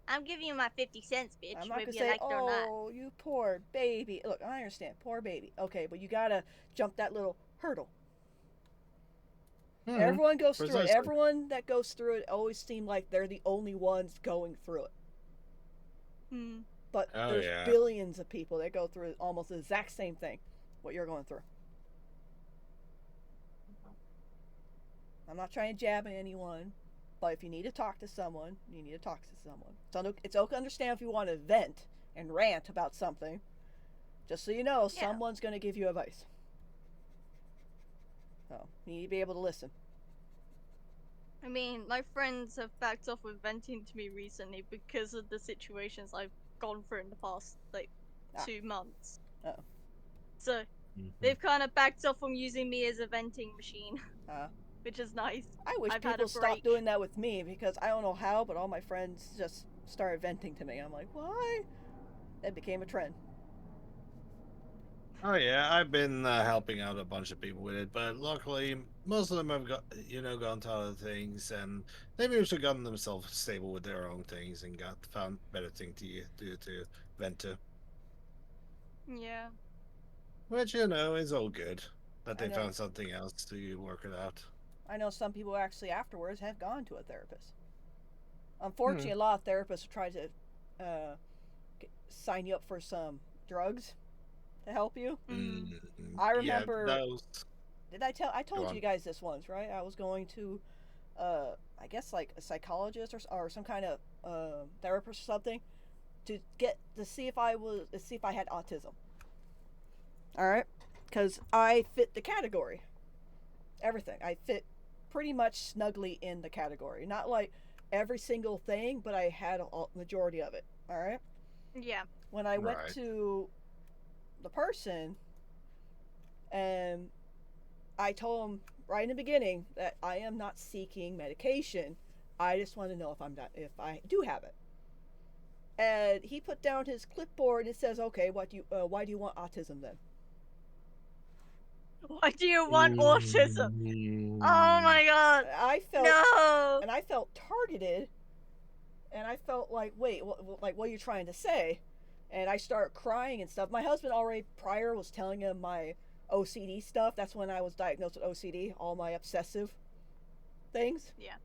[SPEAKER 2] I'm giving you my 50 cents,
[SPEAKER 1] I'm
[SPEAKER 2] bitch,
[SPEAKER 1] not
[SPEAKER 2] whether
[SPEAKER 1] gonna
[SPEAKER 2] you
[SPEAKER 1] say,
[SPEAKER 2] like it or not.
[SPEAKER 1] oh, you poor baby. Look, I understand, poor baby. Okay, but you gotta jump that little hurdle.
[SPEAKER 3] mhm,
[SPEAKER 1] Everyone goes through it.
[SPEAKER 3] precisely.
[SPEAKER 1] Everyone that goes through it always seem like they're the only ones going through it.
[SPEAKER 2] Hmm.
[SPEAKER 1] But
[SPEAKER 3] Oh
[SPEAKER 1] there's
[SPEAKER 3] yeah.
[SPEAKER 1] billions of people that go through almost the exact same thing, what you're going through. I'm not trying to jab at anyone, but if you need to talk to someone, you need to talk to someone. It's okay to understand if you want to vent and rant about something. Just so you know,
[SPEAKER 2] Yeah.
[SPEAKER 1] someone's going to give you advice. So you need to be able to listen.
[SPEAKER 2] I mean, my friends have backed off with venting to me recently because of the situations I've gone through in the past, like,
[SPEAKER 1] Ah,
[SPEAKER 2] 2 months.
[SPEAKER 1] uh,
[SPEAKER 2] So,
[SPEAKER 3] Mhm.
[SPEAKER 2] they've kind of backed off from using me as a venting machine,
[SPEAKER 1] uh,
[SPEAKER 2] which is nice.
[SPEAKER 1] I wish
[SPEAKER 2] I've had a
[SPEAKER 1] people stopped
[SPEAKER 2] break.
[SPEAKER 1] doing that with me because I don't know how, but all my friends just started venting to me. I'm like, why? It became a trend.
[SPEAKER 3] Oh yeah, I've been helping out a bunch of people with it, but luckily most of them have got gone to other things, and they've usually gotten themselves stable with their own things and got found better thing to do to vent to,
[SPEAKER 2] Yeah.
[SPEAKER 3] which is all good that
[SPEAKER 1] I
[SPEAKER 3] they
[SPEAKER 1] know.
[SPEAKER 3] found something else to work it out.
[SPEAKER 1] I know some people actually afterwards have gone to a therapist.
[SPEAKER 3] Hmm.
[SPEAKER 1] Unfortunately, a lot of therapists try to uh, sign you up for some drugs to help you.
[SPEAKER 2] Mm.
[SPEAKER 1] I
[SPEAKER 3] Yeah,
[SPEAKER 1] remember.
[SPEAKER 3] those.
[SPEAKER 1] Did I tell? I
[SPEAKER 3] Go
[SPEAKER 1] told you
[SPEAKER 3] on.
[SPEAKER 1] guys this once, right? I was going to, I guess like a psychologist or some kind of therapist or something to see if I had autism. All right, because I fit the category. Everything I fit pretty much snugly in the category. Not like every single thing, but I had a majority of it. All right.
[SPEAKER 2] Yeah.
[SPEAKER 1] When I went
[SPEAKER 3] Right.
[SPEAKER 1] to the person and I told him right in the beginning that I am not seeking medication. I just want to know if I do have it. And he put down his clipboard and it says, "Okay, why do you want autism then?"
[SPEAKER 2] Why do you want autism? Oh
[SPEAKER 3] Mm.
[SPEAKER 2] my god.
[SPEAKER 1] I felt
[SPEAKER 2] No.
[SPEAKER 1] and I felt targeted, and I felt like, wait, what are you trying to say? And I started crying and stuff. My husband already prior was telling him my OCD stuff. That's when I was diagnosed with OCD, all my obsessive things.
[SPEAKER 2] Yeah.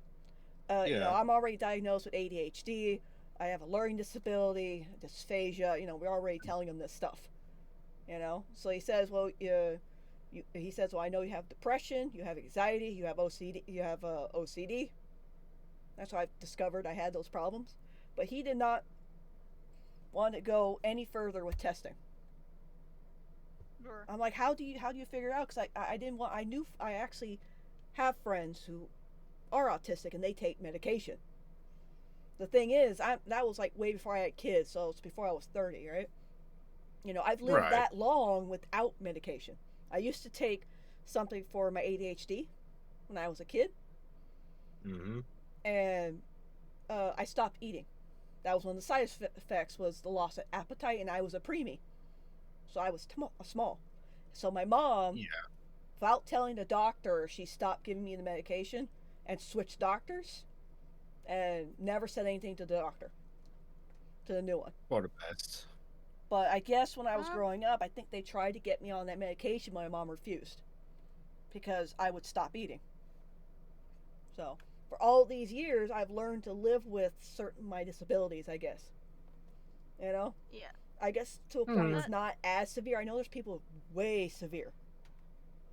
[SPEAKER 3] Yeah.
[SPEAKER 1] I'm already diagnosed with ADHD. I have a learning disability, dysphagia. We're already telling him this stuff. So he says, well, he says, well, I know you have depression, you have anxiety, you have OCD, you have OCD. That's how I discovered I had those problems. But he did not want to go any further with testing.
[SPEAKER 2] Brr.
[SPEAKER 1] I'm like, how do you figure it out? Because I didn't want. I knew I actually have friends who are autistic and they take medication. The thing is, that was like way before I had kids, so it's before I was 30, right? I've lived
[SPEAKER 3] Right.
[SPEAKER 1] that long without medication. I used to take something for my ADHD when I was a kid,
[SPEAKER 3] Hmm.
[SPEAKER 1] and I stopped eating. That was one of the side effects was the loss of appetite, and I was a preemie, so I was small. So my mom,
[SPEAKER 3] Yeah.
[SPEAKER 1] without telling the doctor, she stopped giving me the medication and switched doctors, and never said anything to the doctor, to the new one.
[SPEAKER 3] For the best.
[SPEAKER 1] But I guess when I was
[SPEAKER 2] Um,
[SPEAKER 1] growing up, I think they tried to get me on that medication. My mom refused because I would stop eating. So for all these years, I've learned to live with certain my disabilities. I guess you know.
[SPEAKER 2] yeah.
[SPEAKER 1] I guess to a point
[SPEAKER 3] Hmm.
[SPEAKER 1] it's not as severe. I know there's people way severe.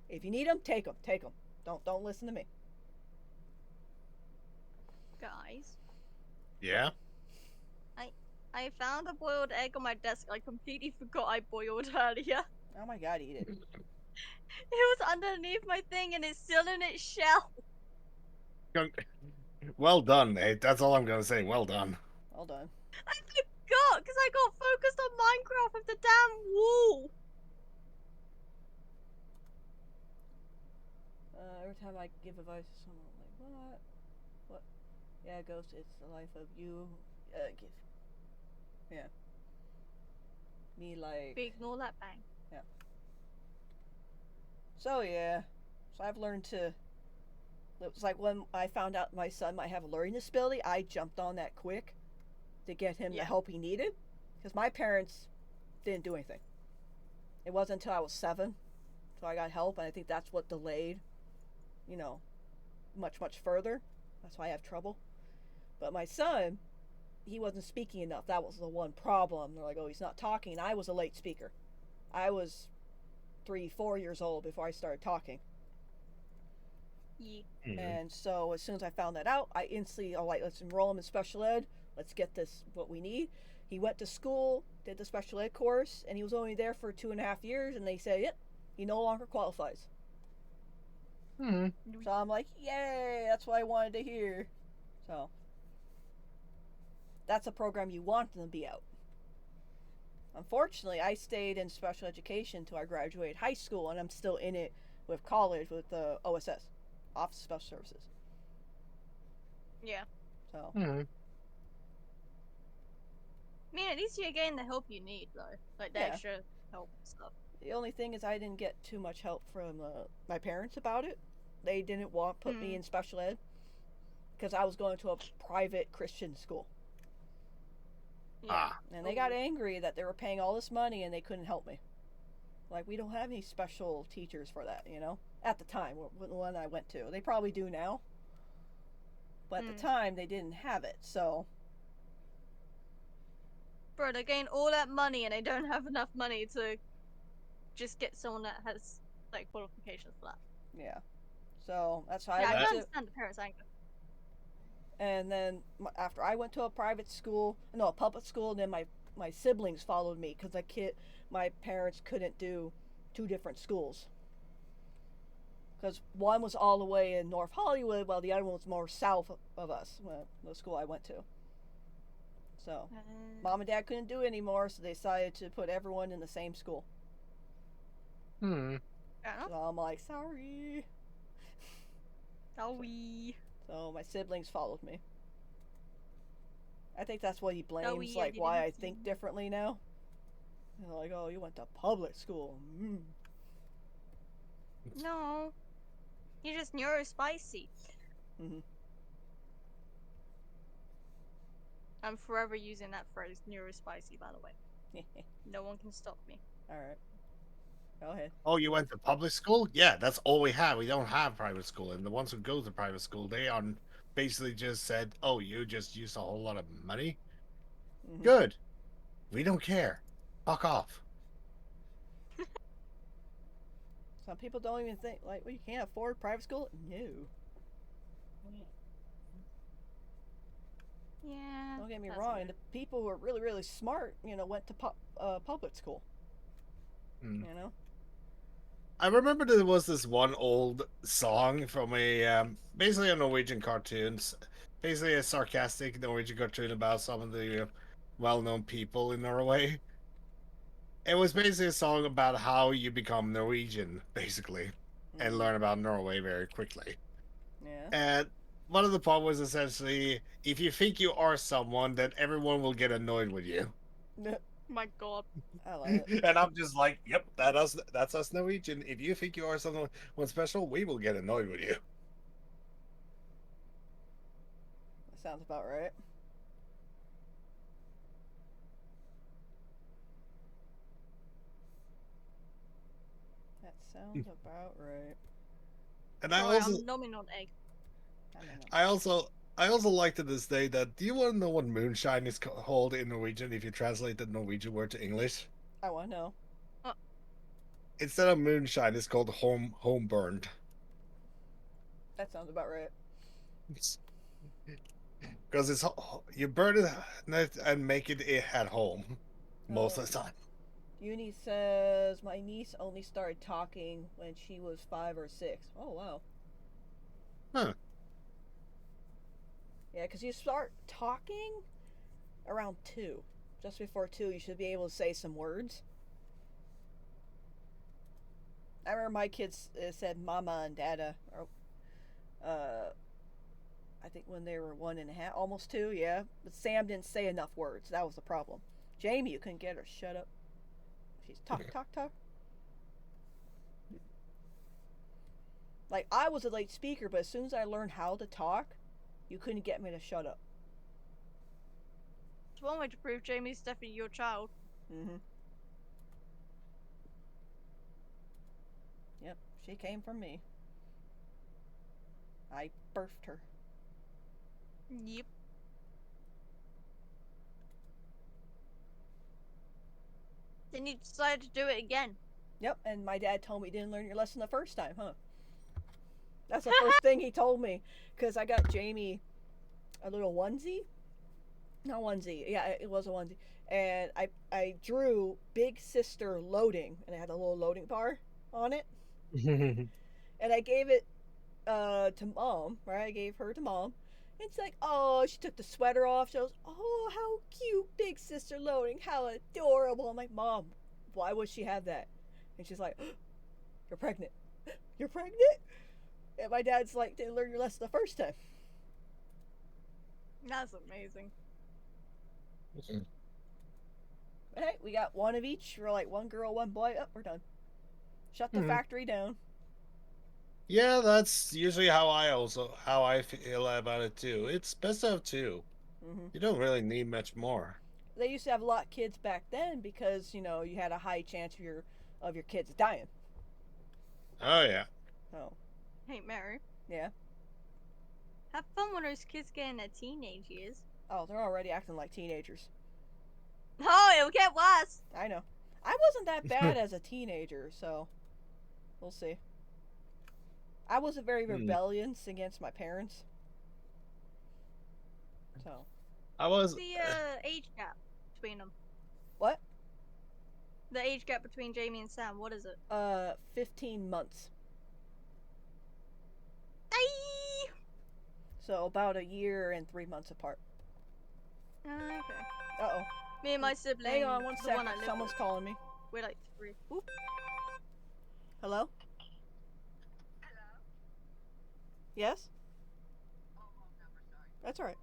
[SPEAKER 1] If you need them, take them. Take them. Don't listen to me.
[SPEAKER 2] Guys,
[SPEAKER 3] Yeah.
[SPEAKER 2] I I found a boiled egg on my desk. I completely forgot I boiled earlier.
[SPEAKER 1] Oh my god, eat it.
[SPEAKER 2] It was underneath my thing and it's still in its shell.
[SPEAKER 3] Well done, mate. That's all I'm gonna say. Well done.
[SPEAKER 1] Well done.
[SPEAKER 2] I forgot because I got focused on Minecraft with the damn wall.
[SPEAKER 1] Every time I give advice to someone, I'm like, what? What? Yeah, Ghost, it's the life of you. Give. Yeah. Me, like.
[SPEAKER 2] We ignore that bang.
[SPEAKER 1] Yeah. So, yeah. So I've learned to. It was like when I found out my son might have a learning disability, I jumped on that quick to get him the help he needed. Because my parents didn't do anything. It wasn't until I was 7, so I got help, and I think that's what delayed, you know, much further. That's why I have trouble. But my son, he wasn't speaking enough. That was the one problem. They're like, oh, he's not talking. I was a late speaker. I was 3, 4 years old before I started talking.
[SPEAKER 2] Yeah.
[SPEAKER 3] Mhm.
[SPEAKER 1] And so as soon as I found that out, I instantly, oh, like, let's enroll him in special ed. Let's get this what we need. He went to school, did the special ed course, and he was only there for 2.5 years. And they said, yep, he no longer qualifies.
[SPEAKER 3] Mhm.
[SPEAKER 1] So I'm like, yay, that's what I wanted to hear. So that's a program you want them to be out. Unfortunately, I stayed in special education until I graduated high school, and I'm still in it with college with the OSS, Office of Special Services.
[SPEAKER 2] Yeah.
[SPEAKER 1] So.
[SPEAKER 3] Mhm.
[SPEAKER 2] I mean, at least you're getting the help you need, though. Like the extra help and stuff.
[SPEAKER 1] The only thing is I didn't get too much help from my parents about it. They didn't want to put me in special ed because I was going to a private Christian school.
[SPEAKER 2] Yeah.
[SPEAKER 1] And they got angry that they were paying all this money and they couldn't help me. Like, we don't have any special teachers for that, you know? At the time, when I went to. They probably do now. But at the time, they didn't have it, so.
[SPEAKER 2] Bro, they're getting all that money and they don't have enough money to just get someone that has, like, qualifications for that.
[SPEAKER 1] Yeah. So, that's why
[SPEAKER 2] I
[SPEAKER 1] went
[SPEAKER 2] can
[SPEAKER 1] to.
[SPEAKER 2] understand the parents' anger.
[SPEAKER 1] And then, after I went to a public school, and then my siblings followed me because my parents couldn't do 2 different schools. Because one was all the way in North Hollywood, while the other one was more south of us, the school I went to. So, Mom and Dad couldn't do it anymore, so they decided to put everyone in the same school.
[SPEAKER 3] Hmm.
[SPEAKER 1] So I'm like, sorry.
[SPEAKER 2] Sorry.
[SPEAKER 1] So my siblings followed me. I think that's what he blames,
[SPEAKER 2] Sorry,
[SPEAKER 1] like, why I think differently now. And they're like, oh, you went to public school.
[SPEAKER 2] No. You're just neurospicy.
[SPEAKER 1] Mm-hmm.
[SPEAKER 2] I'm forever using that phrase, neurospicy, by the way. No one can stop me.
[SPEAKER 1] Alright. Go ahead.
[SPEAKER 3] Oh, you went to public school? Yeah, that's all we have. We don't have private school. And the ones who go to private school, they are basically just said, oh, you just used a whole lot of money?
[SPEAKER 1] Mm-hmm.
[SPEAKER 3] Good. We don't care. Fuck off.
[SPEAKER 1] Some people don't even think, like, well, you can't afford private school? No.
[SPEAKER 2] Yeah.
[SPEAKER 1] Don't get me wrong. And the people who are really, really smart, went to public school.
[SPEAKER 3] Mm.
[SPEAKER 1] You know?
[SPEAKER 3] I remember there was this one old song from basically a Norwegian cartoons, basically a sarcastic Norwegian cartoon about some of the well-known people in Norway. It was basically a song about how you become Norwegian, basically, and learn about Norway very quickly.
[SPEAKER 1] Yeah.
[SPEAKER 3] And one of the poems was essentially, if you think you are someone, then everyone will get annoyed with you.
[SPEAKER 2] My God.
[SPEAKER 1] I like it.
[SPEAKER 3] And I'm just like, yep, that's us Norwegian. If you think you are someone special, we will get annoyed with you.
[SPEAKER 1] That sounds about right. That sounds about right.
[SPEAKER 3] And
[SPEAKER 2] I'm numbing on egg.
[SPEAKER 3] I also like to this day that, do you want to know what moonshine is called in Norwegian if you translate the Norwegian word to English?
[SPEAKER 1] I want to know.
[SPEAKER 3] Instead of moonshine, it's called home burned.
[SPEAKER 1] That sounds about right.
[SPEAKER 3] Because it's you burn it and make it at home most of the time.
[SPEAKER 1] Uni says my niece only started talking when she was 5 or 6. Oh wow.
[SPEAKER 3] Huh.
[SPEAKER 1] Yeah, because you start talking Around 2. Just before 2, you should be able to say some words. I remember my kids said mama and dada. Or, I think when they were 1.5, almost 2, yeah. But Sam didn't say enough words. That was the problem. Jamie, you couldn't get her. Shut up. She's talk, talk, talk. Like, I was a late speaker, but as soon as I learned how to talk, you couldn't get me to shut up.
[SPEAKER 2] It's one way to prove Jamie's definitely your child.
[SPEAKER 1] Mm-hmm. Yep, she came from me. I birthed her.
[SPEAKER 2] Yep. Then you decided to do it again.
[SPEAKER 1] Yep, and my dad told me you didn't learn your lesson the first time, huh? That's the first thing he told me. Because I got Jamie a little onesie. Not onesie. Yeah, it was a onesie. And I drew Big Sister Loading. And it had a little loading bar on it. And I gave it to Mom, right? I gave her to Mom. And it's like, oh, she took the sweater off. She goes, oh, how cute, Big Sister Loading. How adorable. I'm like, Mom, why would she have that? And she's like, you're pregnant. You're pregnant? And my dad's like, didn't learn your lesson the first time.
[SPEAKER 2] That's amazing.
[SPEAKER 1] But hey, we got one of each. We're like one girl, one boy. Oh, we're done. Shut the factory down.
[SPEAKER 3] Yeah, that's usually how I feel about it too. It's best to have 2.
[SPEAKER 1] Mm-hmm.
[SPEAKER 3] You don't really need much more.
[SPEAKER 1] They used to have a lot of kids back then because, you know, you had a high chance of your kids dying.
[SPEAKER 3] Oh yeah.
[SPEAKER 1] So,
[SPEAKER 2] Hey, Mary.
[SPEAKER 1] yeah.
[SPEAKER 2] Have fun when those kids get in their teenage years.
[SPEAKER 1] Oh, they're already acting like teenagers.
[SPEAKER 2] Oh, it'll get worse.
[SPEAKER 1] I know. I wasn't that bad as a teenager, so we'll see. I wasn't very rebellious against my parents. So.
[SPEAKER 3] I was.
[SPEAKER 2] The age gap between them.
[SPEAKER 1] What?
[SPEAKER 2] The age gap between Jamie and Sam. What is it?
[SPEAKER 1] 15 months.
[SPEAKER 2] Aye!
[SPEAKER 1] So about a year and 3 months apart.
[SPEAKER 2] Okay.
[SPEAKER 1] Uh-oh.
[SPEAKER 2] Me and my sibling.
[SPEAKER 1] Hang on one
[SPEAKER 2] the one
[SPEAKER 1] second.
[SPEAKER 2] I live
[SPEAKER 1] Someone's
[SPEAKER 2] with,
[SPEAKER 1] calling me.
[SPEAKER 2] we're like 3. Oop.
[SPEAKER 1] Hello? Yes? That's alright.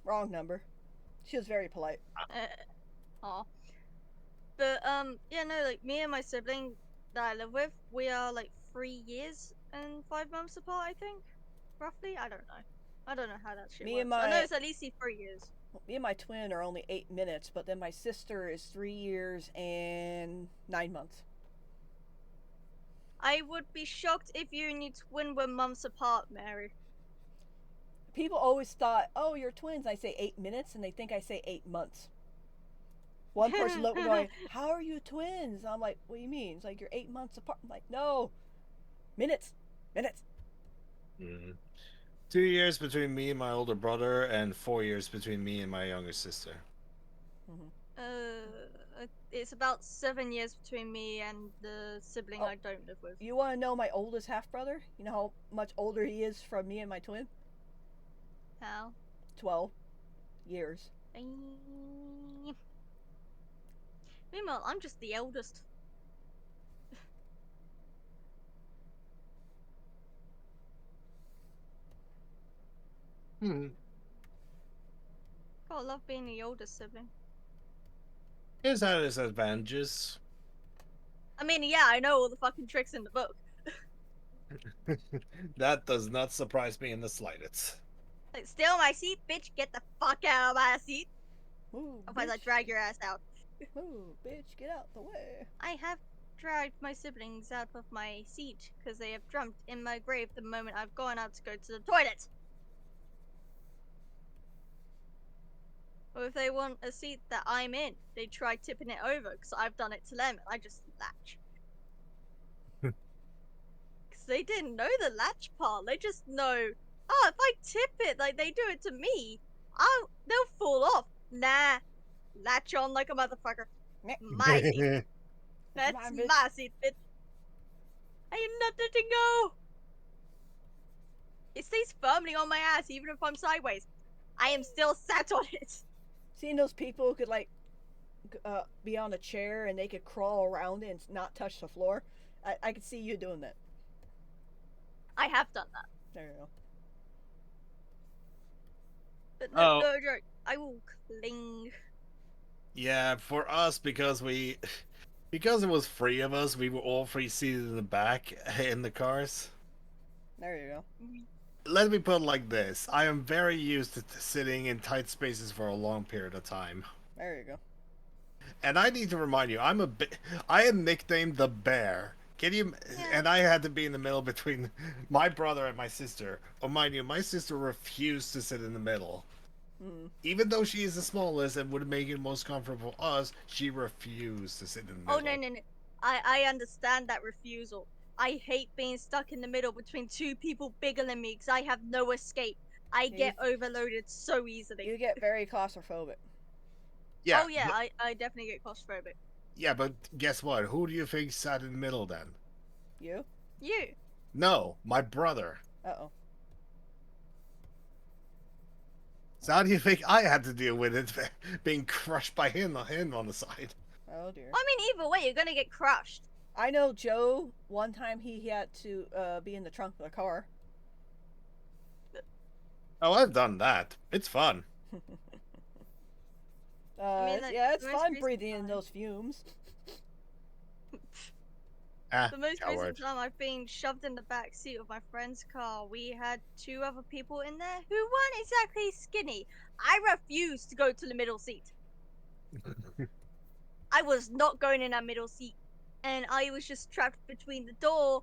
[SPEAKER 1] Wrong number. She was very polite.
[SPEAKER 2] Aw. But yeah, no, like me and my sibling that I live with, we are like 3 years and 5 months apart, I think, roughly. I don't know. I don't know how that shit
[SPEAKER 1] Me
[SPEAKER 2] works.
[SPEAKER 1] and
[SPEAKER 2] I know
[SPEAKER 1] my-
[SPEAKER 2] it's at least 3 years.
[SPEAKER 1] Me and my twin are only 8 minutes, but then my sister is 3 years and 9 months.
[SPEAKER 2] I would be shocked if you and your twin were months apart, Mary.
[SPEAKER 1] People always thought, oh, you're twins. I say 8 minutes, and they think I say 8 months. One person looked at me going, how are you twins? I'm like, what do you mean? It's like, you're 8 months apart. I'm like, no. Minutes. Minutes.
[SPEAKER 3] 2 years between me and my older brother, and 4 years between me and my younger sister.
[SPEAKER 2] It's about 7 years between me and the sibling I don't live with.
[SPEAKER 1] You want to know my oldest half-brother? You know how much older he is from me and my twin?
[SPEAKER 2] How?
[SPEAKER 1] 12 years.
[SPEAKER 2] Meanwhile, I'm just the eldest. God, I love being the oldest sibling.
[SPEAKER 3] It had its advantages.
[SPEAKER 2] I mean, yeah, I know all the fucking tricks in the book.
[SPEAKER 3] That does not surprise me in the slightest.
[SPEAKER 2] Like, steal my seat, bitch, get the fuck out of my seat.
[SPEAKER 1] Move,
[SPEAKER 2] Otherwise I
[SPEAKER 1] bitch.
[SPEAKER 2] drag your ass out.
[SPEAKER 1] Move, bitch, get out the way.
[SPEAKER 2] I have dragged my siblings out of my seat because they have jumped in my grave the moment I've gone out to go to the toilet. Or if they want a seat that I'm in, they try tipping it over because I've done it to them and I just latch. Because they didn't know the latch part. They just know, oh, if I tip it like they do it to me, they'll fall off. Nah, latch on like a motherfucker. My seat. That's
[SPEAKER 1] Come on, bitch.
[SPEAKER 2] my seat, bitch. I am not letting go. It stays firmly on my ass even if I'm sideways. I am still sat on it.
[SPEAKER 1] Seeing those people who could like be on a chair and they could crawl around it and not touch the floor. I could see you doing that.
[SPEAKER 2] I have done that.
[SPEAKER 1] There you go.
[SPEAKER 2] But
[SPEAKER 3] Oh.
[SPEAKER 2] no joke. I will cling.
[SPEAKER 3] Yeah, for us, because it was three of us, we were all three seated in the back in the cars.
[SPEAKER 1] There you go.
[SPEAKER 3] Let me put it like this: I am very used to sitting in tight spaces for a long period of time.
[SPEAKER 1] There you go.
[SPEAKER 3] And I need to remind you, I am nicknamed the Bear. Can you?
[SPEAKER 2] Yeah.
[SPEAKER 3] And I had to be in the middle between my brother and my sister. Oh, mind you, my sister refused to sit in the middle.
[SPEAKER 1] Mm.
[SPEAKER 3] Even though she is the smallest and would make it most comfortable for us, she refused to sit in the middle.
[SPEAKER 2] Oh no. I understand that refusal. I hate being stuck in the middle between two people bigger than me because I have no escape. I get overloaded so easily.
[SPEAKER 1] You get very claustrophobic.
[SPEAKER 3] Yeah.
[SPEAKER 2] Oh yeah, I definitely get claustrophobic.
[SPEAKER 3] Yeah, but guess what? Who do you think sat in the middle then?
[SPEAKER 1] You?
[SPEAKER 2] You.
[SPEAKER 3] No, my brother.
[SPEAKER 1] Uh-oh.
[SPEAKER 3] So how do you think I had to deal with it being crushed by him on the side?
[SPEAKER 1] Oh dear.
[SPEAKER 2] I mean, either way, you're gonna get crushed.
[SPEAKER 1] I know Joe, one time he had to be in the trunk of the car.
[SPEAKER 3] Oh, I've done that. It's fun.
[SPEAKER 2] I mean, like,
[SPEAKER 1] yeah, it's
[SPEAKER 2] the most
[SPEAKER 1] fun
[SPEAKER 2] recent
[SPEAKER 1] breathing in
[SPEAKER 2] time-
[SPEAKER 1] those fumes.
[SPEAKER 2] The most
[SPEAKER 3] coward.
[SPEAKER 2] recent time I've been shoved in the back seat of my friend's car, we had two other people in there who weren't exactly skinny. I refused to go to the middle seat. I was not going in that middle seat. And I was just trapped between the door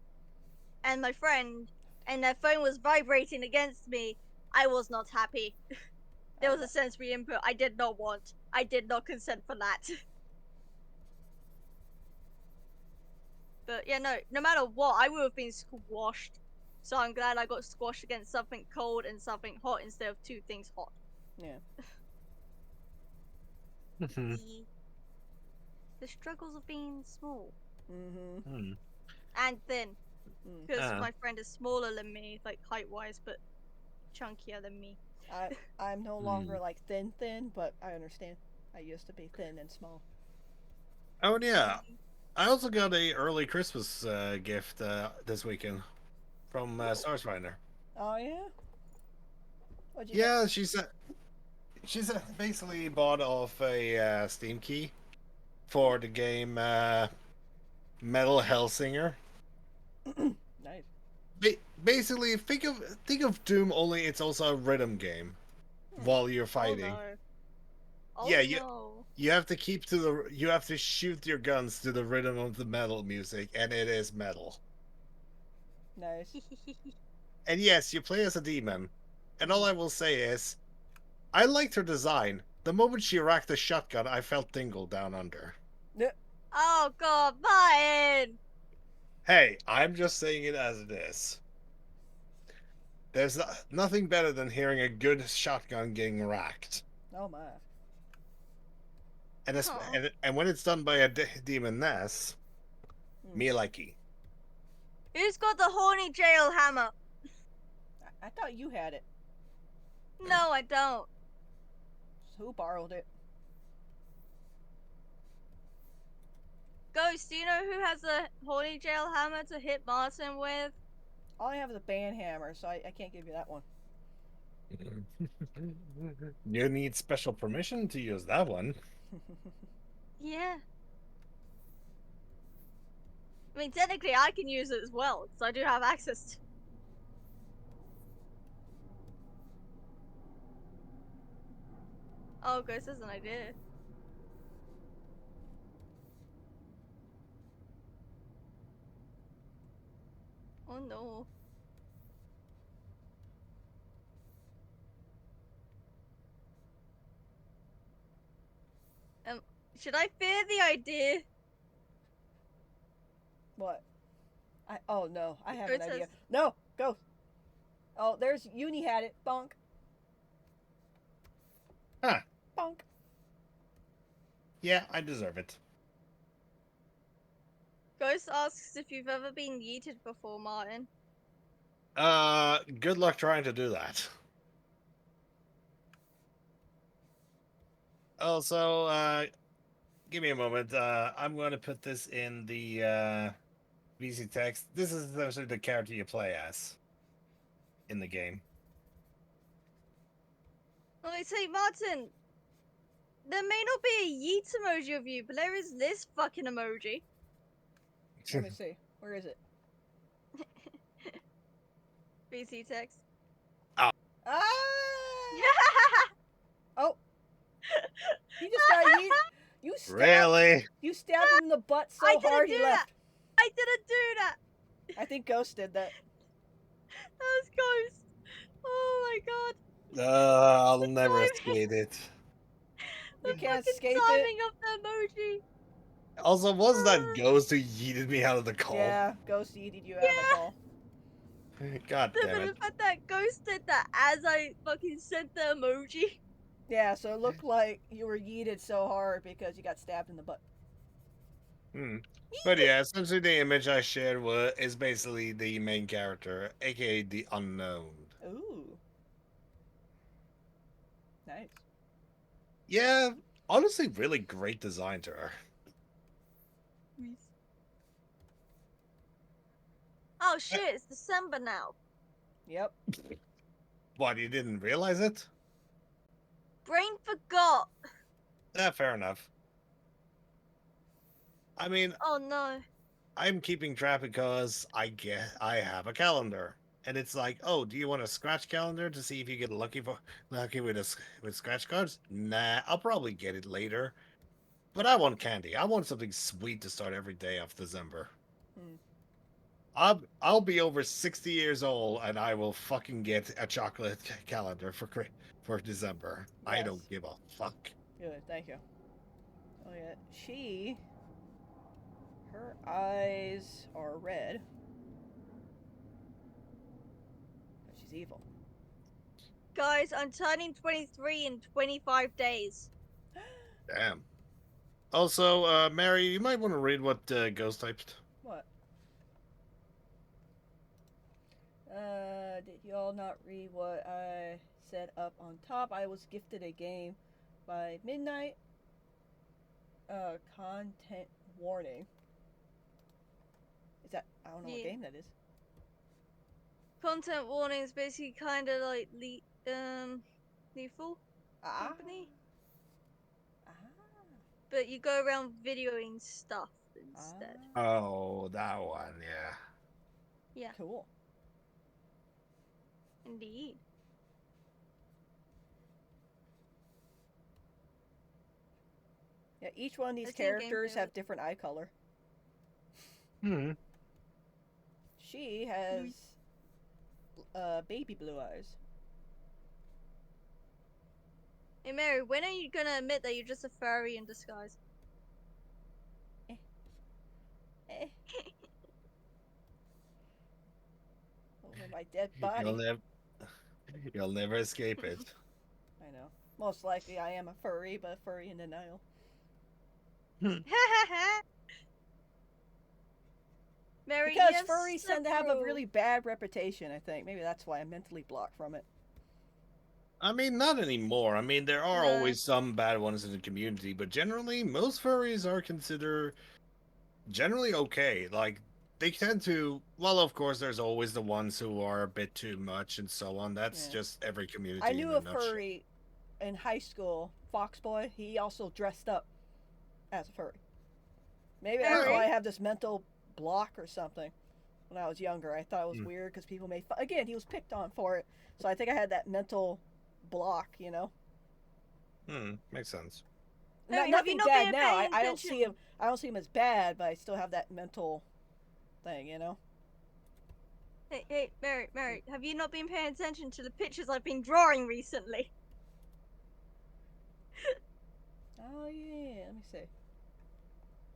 [SPEAKER 2] and my friend, and their phone was vibrating against me. I was not happy. There was a sensory input I did not want. I did not consent for that. But yeah, no matter what, I would have been squashed. So I'm glad I got squashed against something cold and something hot instead of two things hot.
[SPEAKER 1] Yeah.
[SPEAKER 2] The struggles of being small
[SPEAKER 1] Mm-hmm.
[SPEAKER 2] and thin. Because
[SPEAKER 3] Ah.
[SPEAKER 2] my friend is smaller than me, like height-wise, but chunkier than me.
[SPEAKER 1] I'm no longer like thin, but I understand. I used to be thin and small.
[SPEAKER 3] Oh yeah. I also got a early Christmas gift this weekend from Starsfinder.
[SPEAKER 1] Oh yeah. What'd you
[SPEAKER 3] Yeah, she's basically bought off a Steam key for the game Metal Hellsinger.
[SPEAKER 1] get? Nice.
[SPEAKER 3] Basically, think of Doom, only it's also a rhythm game while you're fighting.
[SPEAKER 2] Oh no. Oh
[SPEAKER 3] Yeah,
[SPEAKER 2] no.
[SPEAKER 3] you have to you have to shoot your guns to the rhythm of the metal music, and it is metal.
[SPEAKER 1] Nice.
[SPEAKER 3] And yes, you play as a demon. And all I will say is, I liked her design. The moment she racked a shotgun, I felt tingle down under.
[SPEAKER 2] Oh god, Martin!
[SPEAKER 3] Hey, I'm just saying it as it is. There's nothing better than hearing a good shotgun getting racked.
[SPEAKER 1] Oh my.
[SPEAKER 3] And when it's done by a demoness, me likey.
[SPEAKER 2] Who's got the horny jail hammer?
[SPEAKER 1] I thought you had it.
[SPEAKER 2] No, I don't.
[SPEAKER 1] Who borrowed it?
[SPEAKER 2] Ghost, do you know who has a horny jail hammer to hit Martin with?
[SPEAKER 1] All I have is a band hammer, so I can't give you that one.
[SPEAKER 3] You need special permission to use that one.
[SPEAKER 2] Yeah. I mean, technically, I can use it as well, because I do have access to. Oh, Ghost has an idea. Oh no. Should I fear the idea?
[SPEAKER 1] What? Oh no, I have an
[SPEAKER 2] Ghost
[SPEAKER 1] idea.
[SPEAKER 2] has-
[SPEAKER 1] No, go. Oh, there's Uni had it. Bonk.
[SPEAKER 3] Huh.
[SPEAKER 1] Bonk.
[SPEAKER 3] Yeah, I deserve it.
[SPEAKER 2] Ghost asks if you've ever been yeeted before, Martin.
[SPEAKER 3] Good luck trying to do that. Also, give me a moment. I'm going to put this in the VC text. This is essentially the character you play as in the game.
[SPEAKER 2] Well, I say, Martin, there may not be a yeet emoji of you, but there is this fucking emoji.
[SPEAKER 1] Let me see. Where is it?
[SPEAKER 2] BC text.
[SPEAKER 1] Ah! Oh! He just got yeet. You stabbed.
[SPEAKER 3] Really?
[SPEAKER 1] You stabbed him in the butt so
[SPEAKER 2] I didn't
[SPEAKER 1] hard
[SPEAKER 2] do
[SPEAKER 1] he
[SPEAKER 2] that.
[SPEAKER 1] left.
[SPEAKER 2] I didn't do that.
[SPEAKER 1] I think Ghost did that.
[SPEAKER 2] That was Ghost. Oh my god.
[SPEAKER 3] I'll
[SPEAKER 2] The
[SPEAKER 3] never
[SPEAKER 2] timing.
[SPEAKER 3] escape it.
[SPEAKER 2] The
[SPEAKER 1] You can't
[SPEAKER 2] fucking
[SPEAKER 1] escape it.
[SPEAKER 2] timing of the emoji.
[SPEAKER 3] Also, was that Ghost who yeeted me out of the call?
[SPEAKER 1] Yeah, Ghost yeeted you out of the
[SPEAKER 2] Yeah.
[SPEAKER 1] call.
[SPEAKER 3] God damn
[SPEAKER 2] The
[SPEAKER 3] it.
[SPEAKER 2] fact that Ghost did that as I fucking sent the emoji.
[SPEAKER 1] Yeah, so it looked like you were yeeted so hard because you got stabbed in the butt.
[SPEAKER 3] But yeah, essentially the image I shared is basically the main character, aka the Unknown.
[SPEAKER 1] Ooh. Nice.
[SPEAKER 3] Yeah, honestly, really great design to her.
[SPEAKER 2] Oh shit, it's December now.
[SPEAKER 1] Yep.
[SPEAKER 3] What, you didn't realize it?
[SPEAKER 2] Brain forgot.
[SPEAKER 3] Fair enough. I mean,
[SPEAKER 2] Oh no.
[SPEAKER 3] I'm keeping track because I have a calendar, and it's like, oh, do you want a scratch calendar to see if you get lucky with scratch cards? Nah, I'll probably get it later. But I want candy. I want something sweet to start every day of December.
[SPEAKER 1] Hmm.
[SPEAKER 3] I'll be over 60 years old, and I will fucking get a chocolate calendar for December. I
[SPEAKER 1] Yes.
[SPEAKER 3] don't give a fuck.
[SPEAKER 1] Good, thank you. Oh yeah, her eyes are red. But she's evil.
[SPEAKER 2] Guys, I'm turning 23 in 25 days.
[SPEAKER 3] Damn. Also, Mary, you might want to read what Ghost typed.
[SPEAKER 1] What? Did you all not read what I said up on top? I was gifted a game by midnight. Content warning. Is that? I don't know what
[SPEAKER 2] Yeah.
[SPEAKER 1] game that is.
[SPEAKER 2] Content warnings basically kind of like lethal
[SPEAKER 1] Ah.
[SPEAKER 2] company,
[SPEAKER 1] Ah.
[SPEAKER 2] but you go around videoing stuff instead.
[SPEAKER 3] Oh, that one, yeah.
[SPEAKER 2] Yeah,
[SPEAKER 1] Cool.
[SPEAKER 2] indeed.
[SPEAKER 1] Yeah, each one of these
[SPEAKER 2] I've seen
[SPEAKER 1] characters
[SPEAKER 2] gameplay
[SPEAKER 1] have
[SPEAKER 2] of
[SPEAKER 1] different eye color.
[SPEAKER 3] Hmm.
[SPEAKER 1] She has baby blue eyes.
[SPEAKER 2] Hey Mary, when are you gonna admit that you're just a furry in disguise?
[SPEAKER 1] Eh. Over my dead
[SPEAKER 3] You'll
[SPEAKER 1] body.
[SPEAKER 3] never, you'll never escape it.
[SPEAKER 1] I know. Most likely I am a furry, but a furry in denial.
[SPEAKER 2] Mary,
[SPEAKER 1] Because
[SPEAKER 2] you have
[SPEAKER 1] furries tend to have a
[SPEAKER 2] several-
[SPEAKER 1] really bad reputation, I think. Maybe that's why I'm mentally blocked from it.
[SPEAKER 3] I mean, not anymore. I mean, there are
[SPEAKER 2] No.
[SPEAKER 3] always some bad ones in the community, but generally, most furries are considered generally okay. Like, they tend to, well, of course, there's always the ones who are a bit too much and so on. That's
[SPEAKER 1] Yeah.
[SPEAKER 3] just every community
[SPEAKER 1] I
[SPEAKER 3] in
[SPEAKER 1] knew
[SPEAKER 3] a
[SPEAKER 1] a
[SPEAKER 3] nutshell.
[SPEAKER 1] furry in high school, Foxboy. He also dressed up as a furry. Maybe that's
[SPEAKER 2] Furry?
[SPEAKER 1] why I have this mental block or something. When I was younger, I thought it was
[SPEAKER 3] Hmm.
[SPEAKER 1] weird because people made fun. Again, he was picked on for it, so I think I had that mental block. You know,
[SPEAKER 3] Makes sense.
[SPEAKER 2] Mary, have you
[SPEAKER 1] nothing
[SPEAKER 2] not
[SPEAKER 1] bad
[SPEAKER 2] been
[SPEAKER 1] now.
[SPEAKER 2] paying
[SPEAKER 1] I don't see
[SPEAKER 2] attention?
[SPEAKER 1] him. I don't see him as bad, but I still have that mental thing. You know.
[SPEAKER 2] Hey, Mary, have you not been paying attention to the pictures I've been drawing recently?
[SPEAKER 1] Oh yeah. Let me see.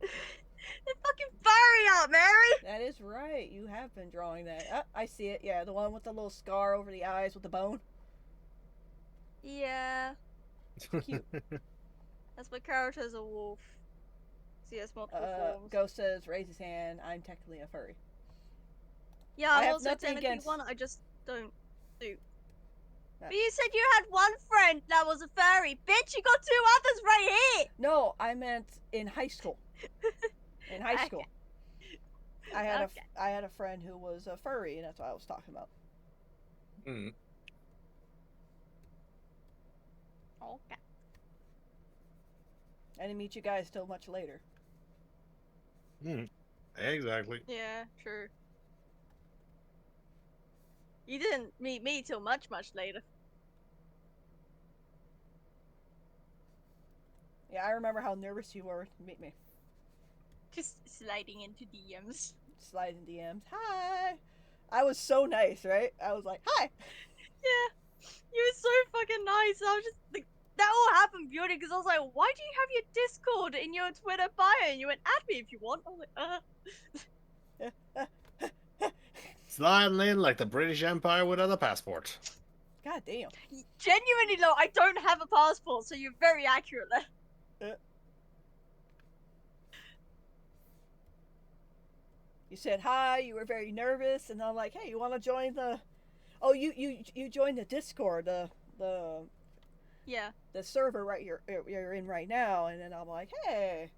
[SPEAKER 2] They're fucking furry out, Mary!
[SPEAKER 1] That is right. You have been drawing that. I see it. Yeah, the one with the little scar over the eyes with the bone.
[SPEAKER 2] Yeah,
[SPEAKER 1] Cute.
[SPEAKER 2] that's my character's a wolf. So he has multiple forms.
[SPEAKER 1] Ghost says, raise his hand. I'm technically a furry.
[SPEAKER 2] Yeah,
[SPEAKER 1] I
[SPEAKER 2] I'm
[SPEAKER 1] have
[SPEAKER 2] also
[SPEAKER 1] nothing
[SPEAKER 2] technically
[SPEAKER 1] against-
[SPEAKER 2] one. I just don't do.
[SPEAKER 1] Uh,
[SPEAKER 2] But you said you had one friend that was a furry. Bitch, you got 2 others right here!
[SPEAKER 1] No, I meant in high school. In high
[SPEAKER 2] Okay.
[SPEAKER 1] school, I had
[SPEAKER 2] Okay.
[SPEAKER 1] I had a friend who was a furry, and that's what I was talking about.
[SPEAKER 3] Hmm.
[SPEAKER 2] Okay.
[SPEAKER 1] I didn't meet you guys till much later.
[SPEAKER 3] Hmm. Exactly.
[SPEAKER 2] Yeah, true. You didn't meet me till much, much later.
[SPEAKER 1] Yeah, I remember how nervous you were to meet me.
[SPEAKER 2] Just sliding into DMs.
[SPEAKER 1] Sliding DMs. Hi. I was so nice, right? I was like, hi.
[SPEAKER 2] Yeah, you were so fucking nice. I was just like, that all happened purely because I was like, why do you have your Discord in your Twitter bio? And you went, add me if you want. I was like,
[SPEAKER 3] Sliding in like the British Empire without a passport.
[SPEAKER 1] God damn.
[SPEAKER 2] Genuinely, though, I don't have a passport, so you're very accurate there.
[SPEAKER 1] You said hi. You were very nervous, and I'm like, hey, you want to join the? Oh, you joined the Discord,
[SPEAKER 2] Yeah.
[SPEAKER 1] the server right you're in right now, and then I'm like, hey.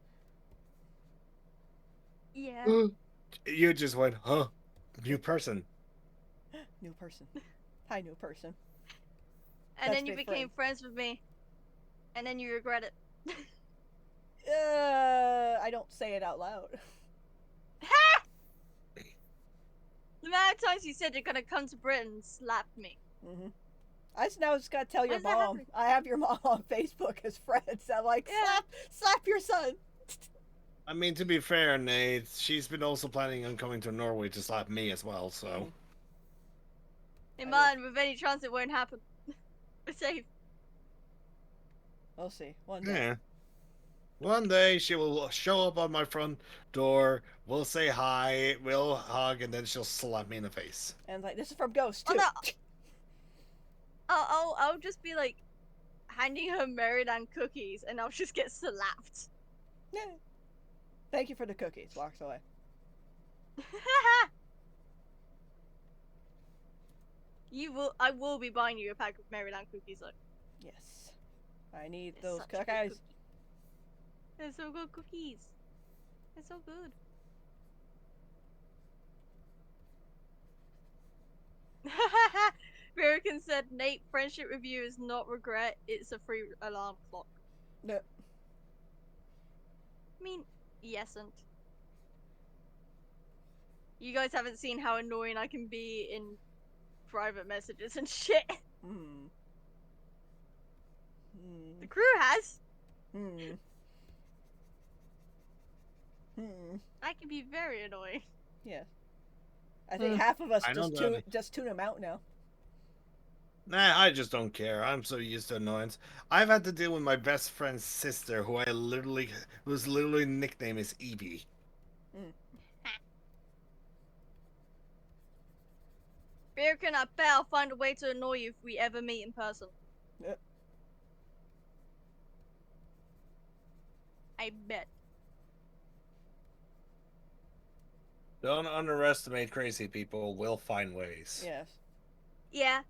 [SPEAKER 2] Yeah.
[SPEAKER 3] You just went, huh? New person.
[SPEAKER 1] New person. Hi, new person.
[SPEAKER 2] And
[SPEAKER 1] That's
[SPEAKER 2] then you
[SPEAKER 1] big
[SPEAKER 2] became friends with me. And then you regret it.
[SPEAKER 1] I don't say it out loud.
[SPEAKER 2] The amount of times you said you're gonna come to Britain and slap me.
[SPEAKER 1] Mm-hmm. I just gotta tell your
[SPEAKER 2] When's that
[SPEAKER 1] mom.
[SPEAKER 2] happening?
[SPEAKER 1] I have your mom on Facebook as friends. I'm like,
[SPEAKER 2] Yeah.
[SPEAKER 1] slap your son.
[SPEAKER 3] I mean, to be fair, Nate, she's been also planning on coming to Norway to slap me as well, so.
[SPEAKER 2] In
[SPEAKER 1] I
[SPEAKER 2] mind, with any chance it won't happen. We're safe.
[SPEAKER 1] We'll see. One day.
[SPEAKER 3] Yeah. One day she will show up on my front door, we'll say hi, we'll hug, and then she'll slap me in the face.
[SPEAKER 1] And like, this is from Ghost
[SPEAKER 2] Oh
[SPEAKER 1] too.
[SPEAKER 2] no. I'll just be like handing her Maryland cookies and I'll just get slapped.
[SPEAKER 1] Yeah. Thank you for the cookies. Walks away.
[SPEAKER 2] I will be buying you a pack of Maryland cookies though.
[SPEAKER 1] Yes. I need
[SPEAKER 2] They're
[SPEAKER 1] those
[SPEAKER 2] such good
[SPEAKER 1] cookies.
[SPEAKER 2] cookies. They're so good cookies. They're so good. American said, Nate, friendship review is not regret, it's a free alarm clock.
[SPEAKER 1] No.
[SPEAKER 2] I mean, yes, and you guys haven't seen how annoying I can be in private messages and shit.
[SPEAKER 1] Hmm.
[SPEAKER 2] The crew has.
[SPEAKER 1] Hmm. Hmm.
[SPEAKER 2] I can be very annoying.
[SPEAKER 1] Yes. I think half of us
[SPEAKER 3] I know
[SPEAKER 1] just tune them out now.
[SPEAKER 3] Nah, I just don't care. I'm so used to annoyance. I've had to deal with my best friend's sister, whose literally nickname is Evie.
[SPEAKER 2] American, I bet I'll find a way to annoy you if we ever meet in person.
[SPEAKER 1] Yep.
[SPEAKER 2] I bet.
[SPEAKER 3] Don't underestimate crazy people. We'll find ways.
[SPEAKER 1] Yes.
[SPEAKER 2] Yeah.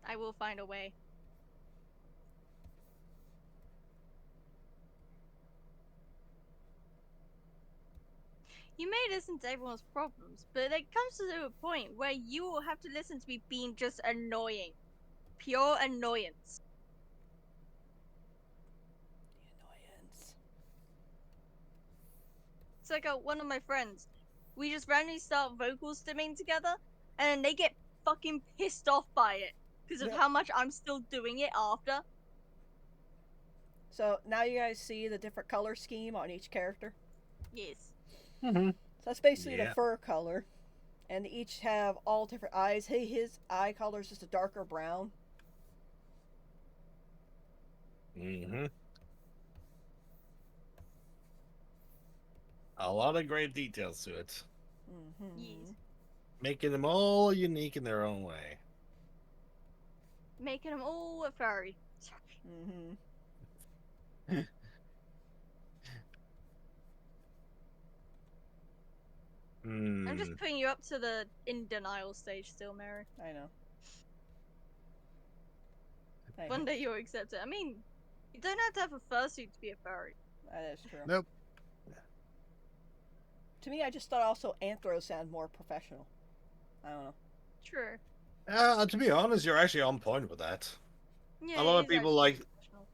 [SPEAKER 2] I will find a way. You may listen to everyone's problems, but it comes to a point where you will have to listen to me being just annoying. Pure annoyance.
[SPEAKER 1] The annoyance.
[SPEAKER 2] It's like one of my friends. We just randomly start vocal stimming together, and then they get fucking pissed off by it because of
[SPEAKER 1] Yep.
[SPEAKER 2] how much I'm still doing it after.
[SPEAKER 1] So now you guys see the different color scheme on each character.
[SPEAKER 2] Yes.
[SPEAKER 3] Mm-hmm.
[SPEAKER 1] So that's basically
[SPEAKER 3] Yeah.
[SPEAKER 1] the fur color, and they each have all different eyes. Hey, his eye color is just a darker brown.
[SPEAKER 3] Mm-hmm. A lot of great details to it,
[SPEAKER 1] Mm-hmm.
[SPEAKER 2] Yes.
[SPEAKER 3] making them all unique in their own way.
[SPEAKER 2] Making them all a furry.
[SPEAKER 1] Mm-hmm.
[SPEAKER 2] bring you up to the in denial stage still, Mary.
[SPEAKER 1] I know.
[SPEAKER 2] One day you'll accept it. I mean, you don't have to have a fursuit to be a furry.
[SPEAKER 1] That is true.
[SPEAKER 3] Nope.
[SPEAKER 1] To me, I just thought also Anthro sounded more professional. I don't know.
[SPEAKER 2] True.
[SPEAKER 3] To be honest, you're actually on point with that.
[SPEAKER 2] Yeah,
[SPEAKER 3] A lot of
[SPEAKER 2] he's
[SPEAKER 3] people
[SPEAKER 2] actually professional.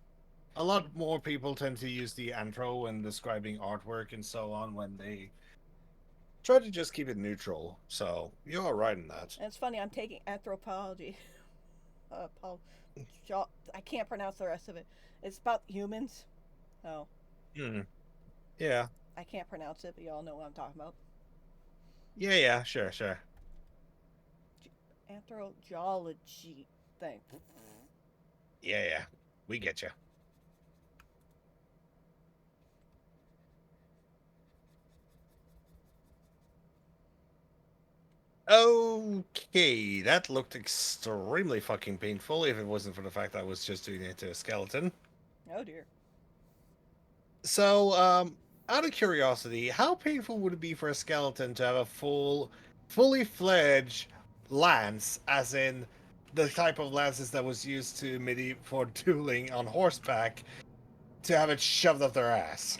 [SPEAKER 3] a lot more people tend to use the Anthro when describing artwork and so on when they try to just keep it neutral. So you're right in that.
[SPEAKER 1] And it's funny, I'm taking anthropology. I can't pronounce the rest of it. It's about humans. Oh,
[SPEAKER 3] Hmm. Yeah.
[SPEAKER 1] I can't pronounce it, but y'all know what I'm talking about.
[SPEAKER 3] Yeah. Sure.
[SPEAKER 1] Anthropology thing.
[SPEAKER 3] Yeah. We get you. Okay, that looked extremely fucking painful if it wasn't for the fact I was just doing it to a skeleton.
[SPEAKER 1] Oh dear.
[SPEAKER 3] So, out of curiosity, how painful would it be for a skeleton to have a fully fledged lance, as in the type of lances that was used to for dueling on horseback, to have it shoved up their ass?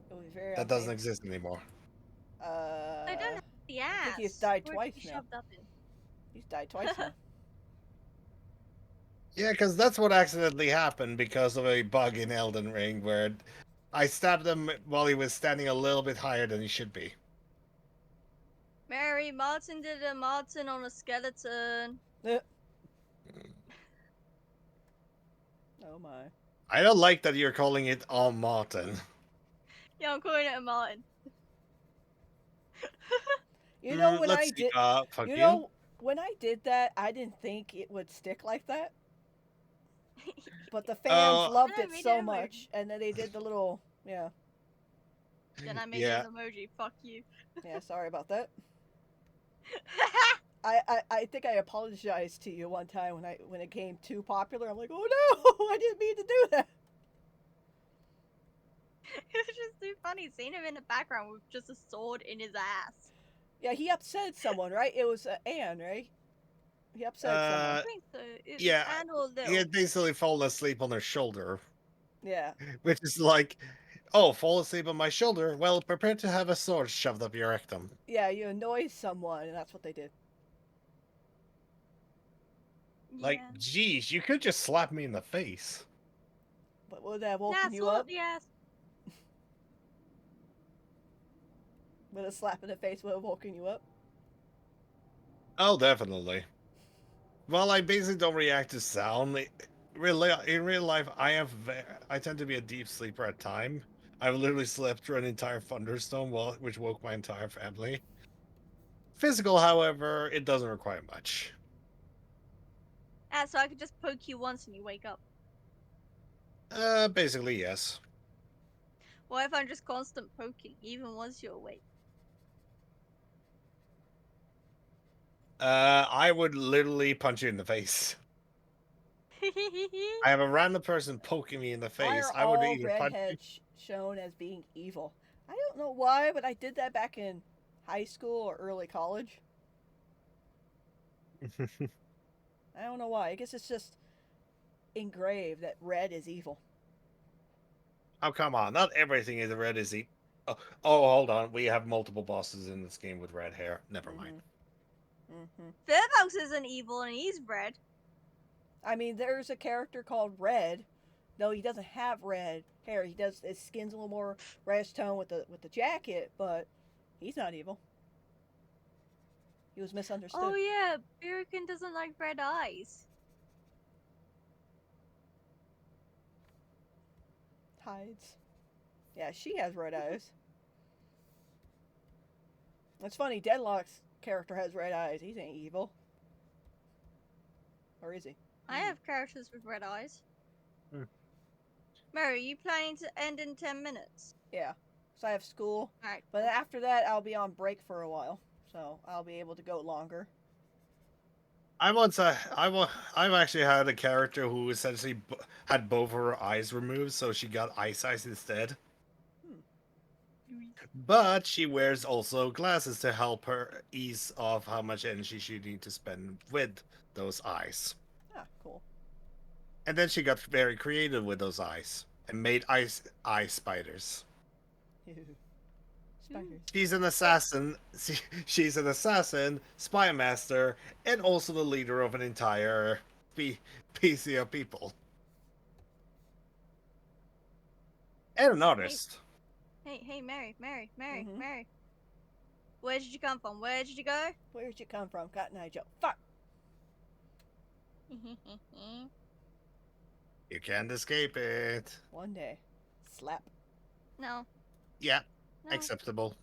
[SPEAKER 1] It was very
[SPEAKER 3] That doesn't
[SPEAKER 1] unpainful.
[SPEAKER 3] exist anymore.
[SPEAKER 2] I don't have the ass.
[SPEAKER 1] I think he's died
[SPEAKER 2] Where'd
[SPEAKER 1] twice
[SPEAKER 2] it be
[SPEAKER 1] now.
[SPEAKER 2] shoved up in?
[SPEAKER 1] He's died twice now.
[SPEAKER 3] Yeah, because that's what accidentally happened because of a bug in Elden Ring where I stabbed him while he was standing a little bit higher than he should be.
[SPEAKER 2] Mary, Martin did a Martin on a skeleton.
[SPEAKER 1] Oh my.
[SPEAKER 3] I don't like that you're calling it on Martin.
[SPEAKER 2] Yeah, I'm calling it a Martin.
[SPEAKER 1] You know when
[SPEAKER 3] Let's
[SPEAKER 1] I
[SPEAKER 3] see.
[SPEAKER 1] did.
[SPEAKER 3] Fuck
[SPEAKER 1] You
[SPEAKER 3] you.
[SPEAKER 1] know when I did that, I didn't think it would stick like that. But the fans loved
[SPEAKER 2] Then I
[SPEAKER 1] it
[SPEAKER 2] made
[SPEAKER 1] so
[SPEAKER 2] an emoji.
[SPEAKER 1] much, and then they did the little yeah.
[SPEAKER 2] Then I made
[SPEAKER 3] Yeah.
[SPEAKER 2] an emoji. Fuck you.
[SPEAKER 1] Yeah, sorry about that. I think I apologized to you one time when it came too popular. I'm like, oh no, I didn't mean to do that.
[SPEAKER 2] It was just too funny seeing him in the background with just a sword in his ass.
[SPEAKER 1] Yeah, he upset someone, right? It was Anne, right? He upset
[SPEAKER 2] I
[SPEAKER 1] someone.
[SPEAKER 2] think so. It
[SPEAKER 3] Yeah,
[SPEAKER 2] was Anne or
[SPEAKER 3] he
[SPEAKER 2] Lil.
[SPEAKER 3] had basically fallen asleep on her shoulder,
[SPEAKER 1] Yeah.
[SPEAKER 3] which is like, oh, fall asleep on my shoulder? Well, prepare to have a sword shoved up your rectum.
[SPEAKER 1] Yeah, you annoy someone, and that's what they did.
[SPEAKER 3] Like,
[SPEAKER 2] Yeah.
[SPEAKER 3] geez, you could just slap me in the face.
[SPEAKER 1] But would that have woken
[SPEAKER 2] Nah,
[SPEAKER 1] you
[SPEAKER 2] sword
[SPEAKER 1] up?
[SPEAKER 2] up the ass.
[SPEAKER 1] Would a slap in the face would have woken you up?
[SPEAKER 3] Oh, definitely. Well, I basically don't react to sound. In real life, I tend to be a deep sleeper at time. I've literally slept through an entire thunderstorm, which woke my entire family. Physical, however, it doesn't require much.
[SPEAKER 2] Ah, so I could just poke you once and you wake up.
[SPEAKER 3] Basically, yes.
[SPEAKER 2] What if I'm just constant poking, even once you're awake?
[SPEAKER 3] I would literally punch you in the face. I have a random person poking me in the
[SPEAKER 1] Why
[SPEAKER 3] face.
[SPEAKER 1] are
[SPEAKER 3] I would
[SPEAKER 1] all
[SPEAKER 3] either punch you.
[SPEAKER 1] redheads shown as being evil? I don't know why, but I did that back in high school or early college. I don't know why. I guess it's just engraved that red is evil.
[SPEAKER 3] Oh, come on. Not everything is red is evil. Hold on. We have multiple bosses in this game with red hair. Never mind.
[SPEAKER 1] Mm-hmm.
[SPEAKER 2] Fairbanks isn't evil and he's red.
[SPEAKER 1] I mean, there's a character called Red. No, he doesn't have red hair. He does. His skin's a little more reddish tone with the jacket, but he's not evil. He was misunderstood.
[SPEAKER 2] Oh yeah, Birikin doesn't like red eyes.
[SPEAKER 1] Hides. Yeah, she has red eyes. It's funny. Deadlock's character has red eyes. He ain't evil, or is he?
[SPEAKER 2] I have characters with red eyes.
[SPEAKER 3] Hmm.
[SPEAKER 2] Mary, you planning to end in 10 minutes?
[SPEAKER 1] Yeah. So I have school,
[SPEAKER 2] Alright.
[SPEAKER 1] but after that I'll be on break for a while, so I'll be able to go longer.
[SPEAKER 3] I've actually had a character who essentially had both of her eyes removed, so she got ice instead. But she wears also glasses to help her ease off how much energy she needs to spend with those eyes.
[SPEAKER 1] Ah, cool.
[SPEAKER 3] And then she got very creative with those eyes and made eye spiders.
[SPEAKER 1] Spiders.
[SPEAKER 3] She's an assassin. She's an assassin, spy master, and also the leader of an entire PC of people. And an artist.
[SPEAKER 2] Hey, Mary,
[SPEAKER 1] Mhm.
[SPEAKER 2] Mary. Where did you come from? Where did you go?
[SPEAKER 1] Where did you come from, Cotton Eye Joe? Fuck.
[SPEAKER 3] You can't escape it.
[SPEAKER 1] One day. Slap.
[SPEAKER 2] No,
[SPEAKER 3] Yeah,
[SPEAKER 2] no.
[SPEAKER 3] acceptable.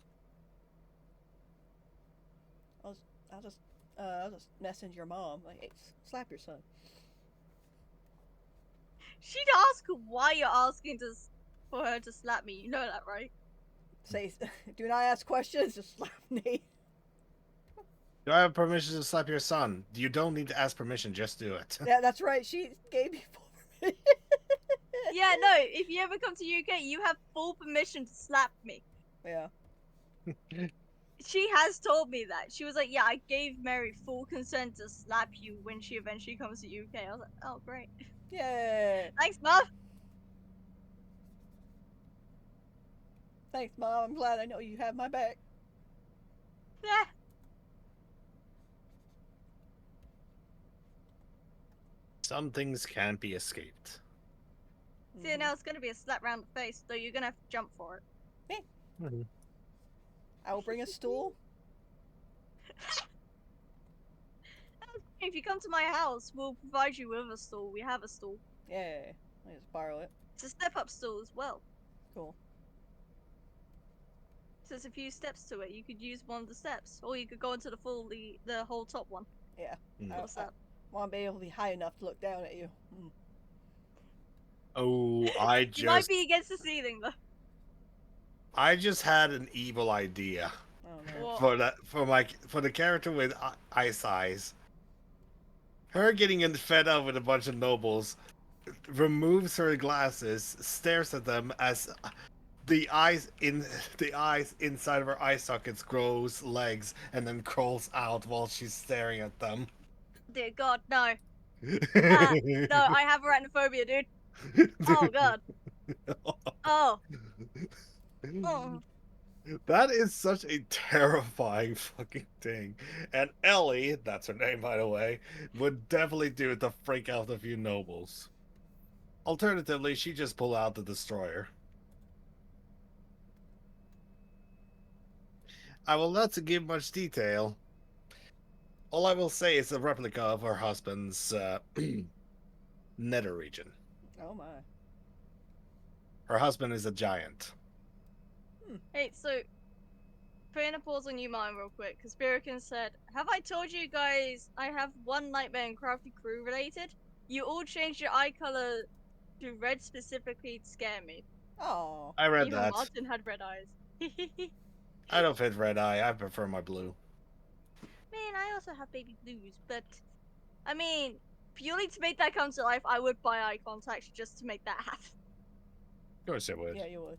[SPEAKER 1] I'll just message your mom. Like, hey, slap your son.
[SPEAKER 2] She'd ask why you're asking for her to slap me. You know that, right?
[SPEAKER 1] Say, do not ask questions. Just slap me.
[SPEAKER 3] Do I have permission to slap your son? You don't need to ask permission, just do it.
[SPEAKER 1] Yeah, that's right. She gave me full permission.
[SPEAKER 2] Yeah, no. If you ever come to UK, you have full permission to slap me.
[SPEAKER 1] Yeah.
[SPEAKER 2] She has told me that. She was like, "Yeah, I gave Mary full consent to slap you when she eventually comes to UK." I was like, "Oh, great.
[SPEAKER 1] Yay.
[SPEAKER 2] Thanks, Mom."
[SPEAKER 1] Thanks, Mom. I'm glad I know you have my back.
[SPEAKER 2] Yeah.
[SPEAKER 3] Some things can't be escaped.
[SPEAKER 2] See, now it's gonna be a slap round the face, though you're gonna have to jump for it.
[SPEAKER 1] I will bring a stool.
[SPEAKER 2] If you come to my house, we'll provide you with a stool. We have a stool.
[SPEAKER 1] Yay. I just borrow it.
[SPEAKER 2] It's a step-up stool as well.
[SPEAKER 1] Cool.
[SPEAKER 2] So there's a few steps to it. You could use one of the steps, or you could go into the whole top one.
[SPEAKER 1] Yeah.
[SPEAKER 2] What's that?
[SPEAKER 1] Want to be able to be high enough to look down at you.
[SPEAKER 3] Oh,
[SPEAKER 2] You might be against the ceiling though.
[SPEAKER 3] I just had an evil idea
[SPEAKER 1] Oh no.
[SPEAKER 2] What?
[SPEAKER 3] for the character with ice eyes. Her getting fed up with a bunch of nobles, removes her glasses, stares at them as the eyes inside of her eye sockets grows legs and then crawls out while she's staring at them.
[SPEAKER 2] Dear God, no. No, I have arachnophobia, dude. Oh God. Oh. Oh.
[SPEAKER 3] That is such a terrifying fucking thing. And Ellie, that's her name by the way, would definitely do it to freak out a few nobles. Alternatively, she just pull out the destroyer. I will not give much detail. All I will say is a replica of her husband's nether region.
[SPEAKER 1] Oh my.
[SPEAKER 3] Her husband is a giant.
[SPEAKER 2] Hey, so putting a pause on you, mine, real quick, because Birikin said, "Have I told you guys I have one nightmare in Crafty Crew related? You all changed your eye color to red specifically to scare me.
[SPEAKER 1] Oh.
[SPEAKER 3] I read
[SPEAKER 2] Even
[SPEAKER 3] that.
[SPEAKER 2] Martin had red eyes."
[SPEAKER 3] I don't fit red eye. I prefer my blue.
[SPEAKER 2] Man, I also have baby blues, but I mean, purely to make that come to life, I would buy eye contacts just to make that happen.
[SPEAKER 3] Of course I would.
[SPEAKER 1] Yeah, you would.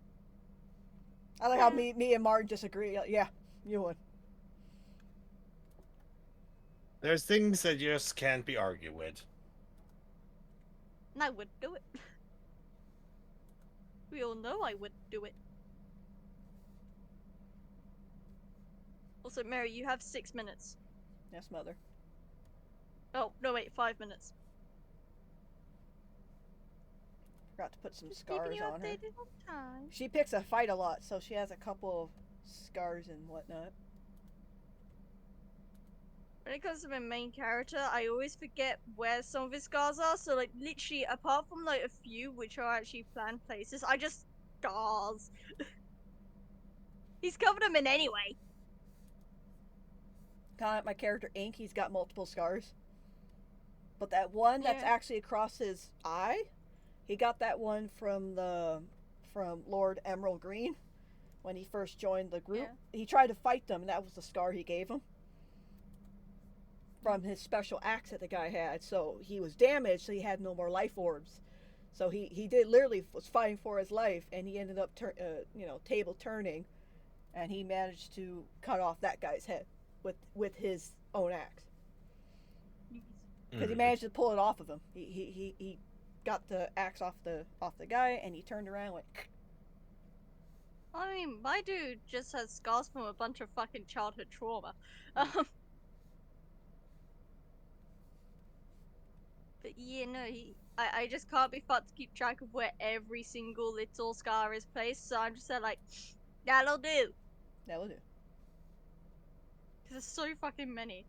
[SPEAKER 1] I like how me and Martin disagree. Yeah, you would.
[SPEAKER 3] There's things that just can't be argued with.
[SPEAKER 2] And I would do it. We all know I would do it. Also, Mary, you have 6 minutes.
[SPEAKER 1] Yes, mother.
[SPEAKER 2] Oh, no, wait, 5 minutes.
[SPEAKER 1] Forgot to put some
[SPEAKER 2] Just
[SPEAKER 1] scars
[SPEAKER 2] keeping you
[SPEAKER 1] on her.
[SPEAKER 2] updated on time.
[SPEAKER 1] She picks a fight a lot, so she has a couple of scars and whatnot.
[SPEAKER 2] When it comes to my main character, I always forget where some of his scars are. So, like, literally, apart from like a few which are actually planned places, I just scars. He's covered them in anyway.
[SPEAKER 1] Kind of like my character Ink, he's got multiple scars. But that one that's
[SPEAKER 2] Yeah.
[SPEAKER 1] actually across his eye, he got that one from Lord Emerald Green when he first joined the group.
[SPEAKER 2] Yeah.
[SPEAKER 1] He tried to fight them, and that was the scar he gave him from his special axe that the guy had. So he was damaged, so he had no more life orbs. So he did literally was fighting for his life, and he ended up table turning and he managed to cut off that guy's head with his own axe. Because he managed to pull it off of him. He got the axe off the guy, and he turned around and went.
[SPEAKER 2] I mean, my dude just has scars from a bunch of fucking childhood trauma. But yeah, no, I just can't be fucked to keep track of where every single little scar is placed, so I'm just like, that'll do.
[SPEAKER 1] That'll do.
[SPEAKER 2] Because there's so fucking many.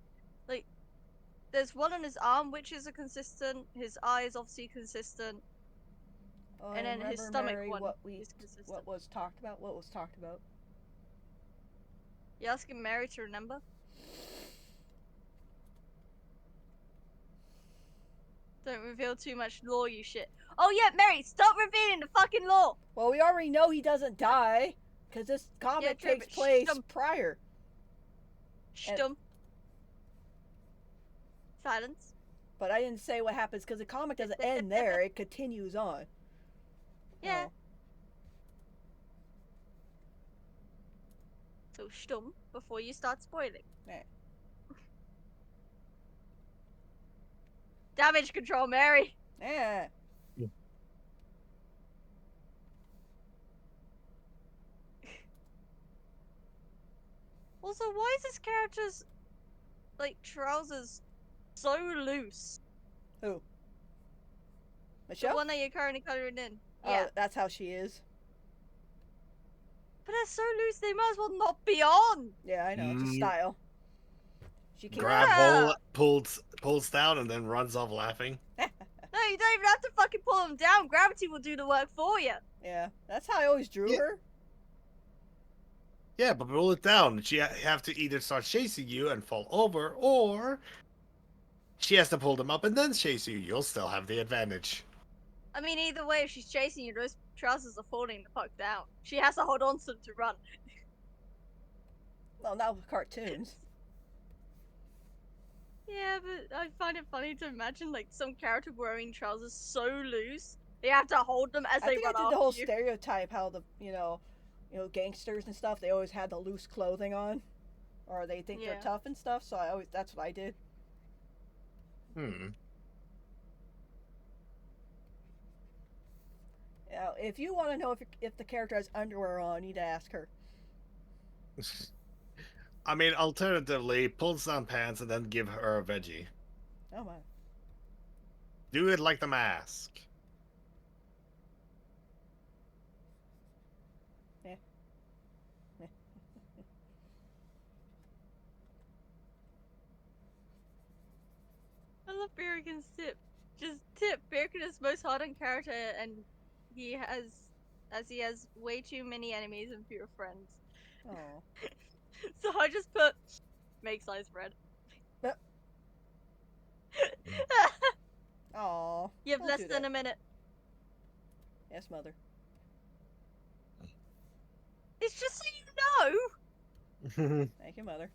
[SPEAKER 2] Like, there's one on his arm, which is a consistent, his eye is obviously consistent,
[SPEAKER 1] Oh,
[SPEAKER 2] and then his stomach
[SPEAKER 1] Mary,
[SPEAKER 2] one
[SPEAKER 1] what
[SPEAKER 2] is consistent.
[SPEAKER 1] what was talked about? What was talked about?
[SPEAKER 2] You asking Mary to remember? Don't reveal too much lore, you shit. Oh yeah, Mary, stop revealing the fucking lore!
[SPEAKER 1] Well, we already know he doesn't die, because this comic
[SPEAKER 2] true,
[SPEAKER 1] takes
[SPEAKER 2] but
[SPEAKER 1] place
[SPEAKER 2] shtum.
[SPEAKER 1] prior.
[SPEAKER 2] Shtum. Silence.
[SPEAKER 1] But I didn't say what happens, because the comic doesn't end there. It continues on.
[SPEAKER 2] Yeah.
[SPEAKER 1] Oh.
[SPEAKER 2] So shtum before you start spoiling.
[SPEAKER 1] Yeah.
[SPEAKER 2] Damage control, Mary!
[SPEAKER 1] Yeah.
[SPEAKER 2] Also, why is this character's, like, trousers so loose?
[SPEAKER 1] Who?
[SPEAKER 2] The
[SPEAKER 1] Michelle?
[SPEAKER 2] one that you're currently coloring in.
[SPEAKER 1] Oh,
[SPEAKER 2] Yeah.
[SPEAKER 1] that's how she is.
[SPEAKER 2] But they're so loose, they might as well not be on!
[SPEAKER 1] Yeah, I know. It's a style. She keeps.
[SPEAKER 3] Grab pulls down and then runs off laughing.
[SPEAKER 2] No, you don't even have to fucking pull them down. Gravity will do the work for you.
[SPEAKER 1] Yeah, that's how I always drew her.
[SPEAKER 3] Yeah, but pull it down. She have to either start chasing you and fall over, or she has to pull them up and then chase you. You'll still have the advantage.
[SPEAKER 2] I mean, either way, if she's chasing you, those trousers are falling the fuck down. She has to hold on to them to run.
[SPEAKER 1] Well, not with cartoons.
[SPEAKER 2] Yeah, but I find it funny to imagine, like, some character wearing trousers so loose, they have to hold them as
[SPEAKER 1] I
[SPEAKER 2] they
[SPEAKER 1] think
[SPEAKER 2] run
[SPEAKER 1] I did
[SPEAKER 2] after
[SPEAKER 1] the whole
[SPEAKER 2] you.
[SPEAKER 1] stereotype how the gangsters and stuff, they always had the loose clothing on, or they think they're
[SPEAKER 2] Yeah.
[SPEAKER 1] tough and stuff. So that's what I did. Now, if you want to know if the character has underwear on, you need to ask her.
[SPEAKER 3] I mean, alternatively, pulls down pants and then give her a veggie.
[SPEAKER 1] Oh my.
[SPEAKER 3] Do it like the mask.
[SPEAKER 1] Yeah.
[SPEAKER 2] I love Berican's tip. Just tip. Berican is most hardened character, and he has way too many enemies and fewer friends.
[SPEAKER 1] Oh.
[SPEAKER 2] So I just put make sliced bread.
[SPEAKER 1] Oh.
[SPEAKER 2] You have less than a minute.
[SPEAKER 1] Yes, mother.
[SPEAKER 2] It's just so you know.
[SPEAKER 1] Thank you, mother.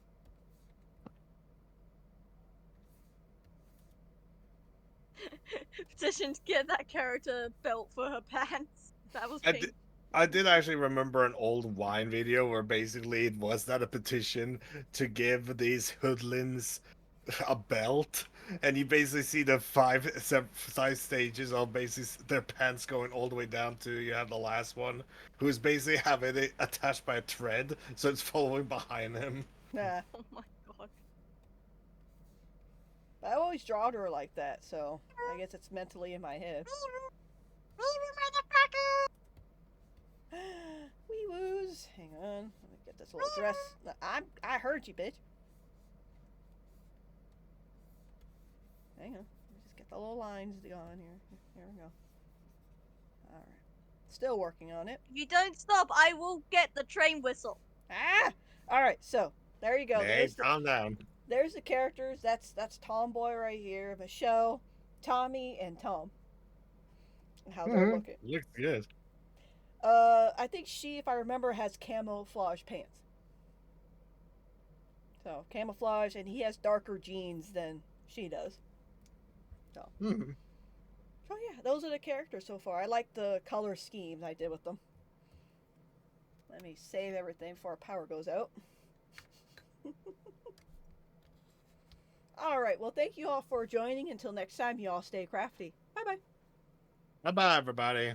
[SPEAKER 2] Petition to get that character belt for her pants. That was pink.
[SPEAKER 3] I did actually remember an old wine video where basically it was not a petition to give these hoodlums a belt, and you basically see the five stages of basically their pants going all the way down to you have the last one, who's basically having it attached by a thread, so it's following behind him.
[SPEAKER 1] Nah.
[SPEAKER 2] Oh my god.
[SPEAKER 1] I always draw her like that, so I guess it's mentally in my head. Wee woos. Hang on. Let me get this little dress. I heard you, bitch. Hang on. Let me just get the little lines going here. Here we go. Alright. Still working on it.
[SPEAKER 2] If you don't stop, I will get the train whistle.
[SPEAKER 1] Ah! Alright, so there you go.
[SPEAKER 3] Hey, calm down.
[SPEAKER 1] There's the characters. That's TomBoy right here. Michelle, Tommy, and Tom. How they're looking.
[SPEAKER 3] Looks good.
[SPEAKER 1] I think she, if I remember, has camouflage pants. So, camouflage, and he has darker jeans than she does. So, so yeah, those are the characters so far. I like the color schemes I did with them. Let me save everything before power goes out. Alright, well, thank you all for joining. Until next time, you all stay crafty. Bye-bye.
[SPEAKER 3] Bye bye, everybody.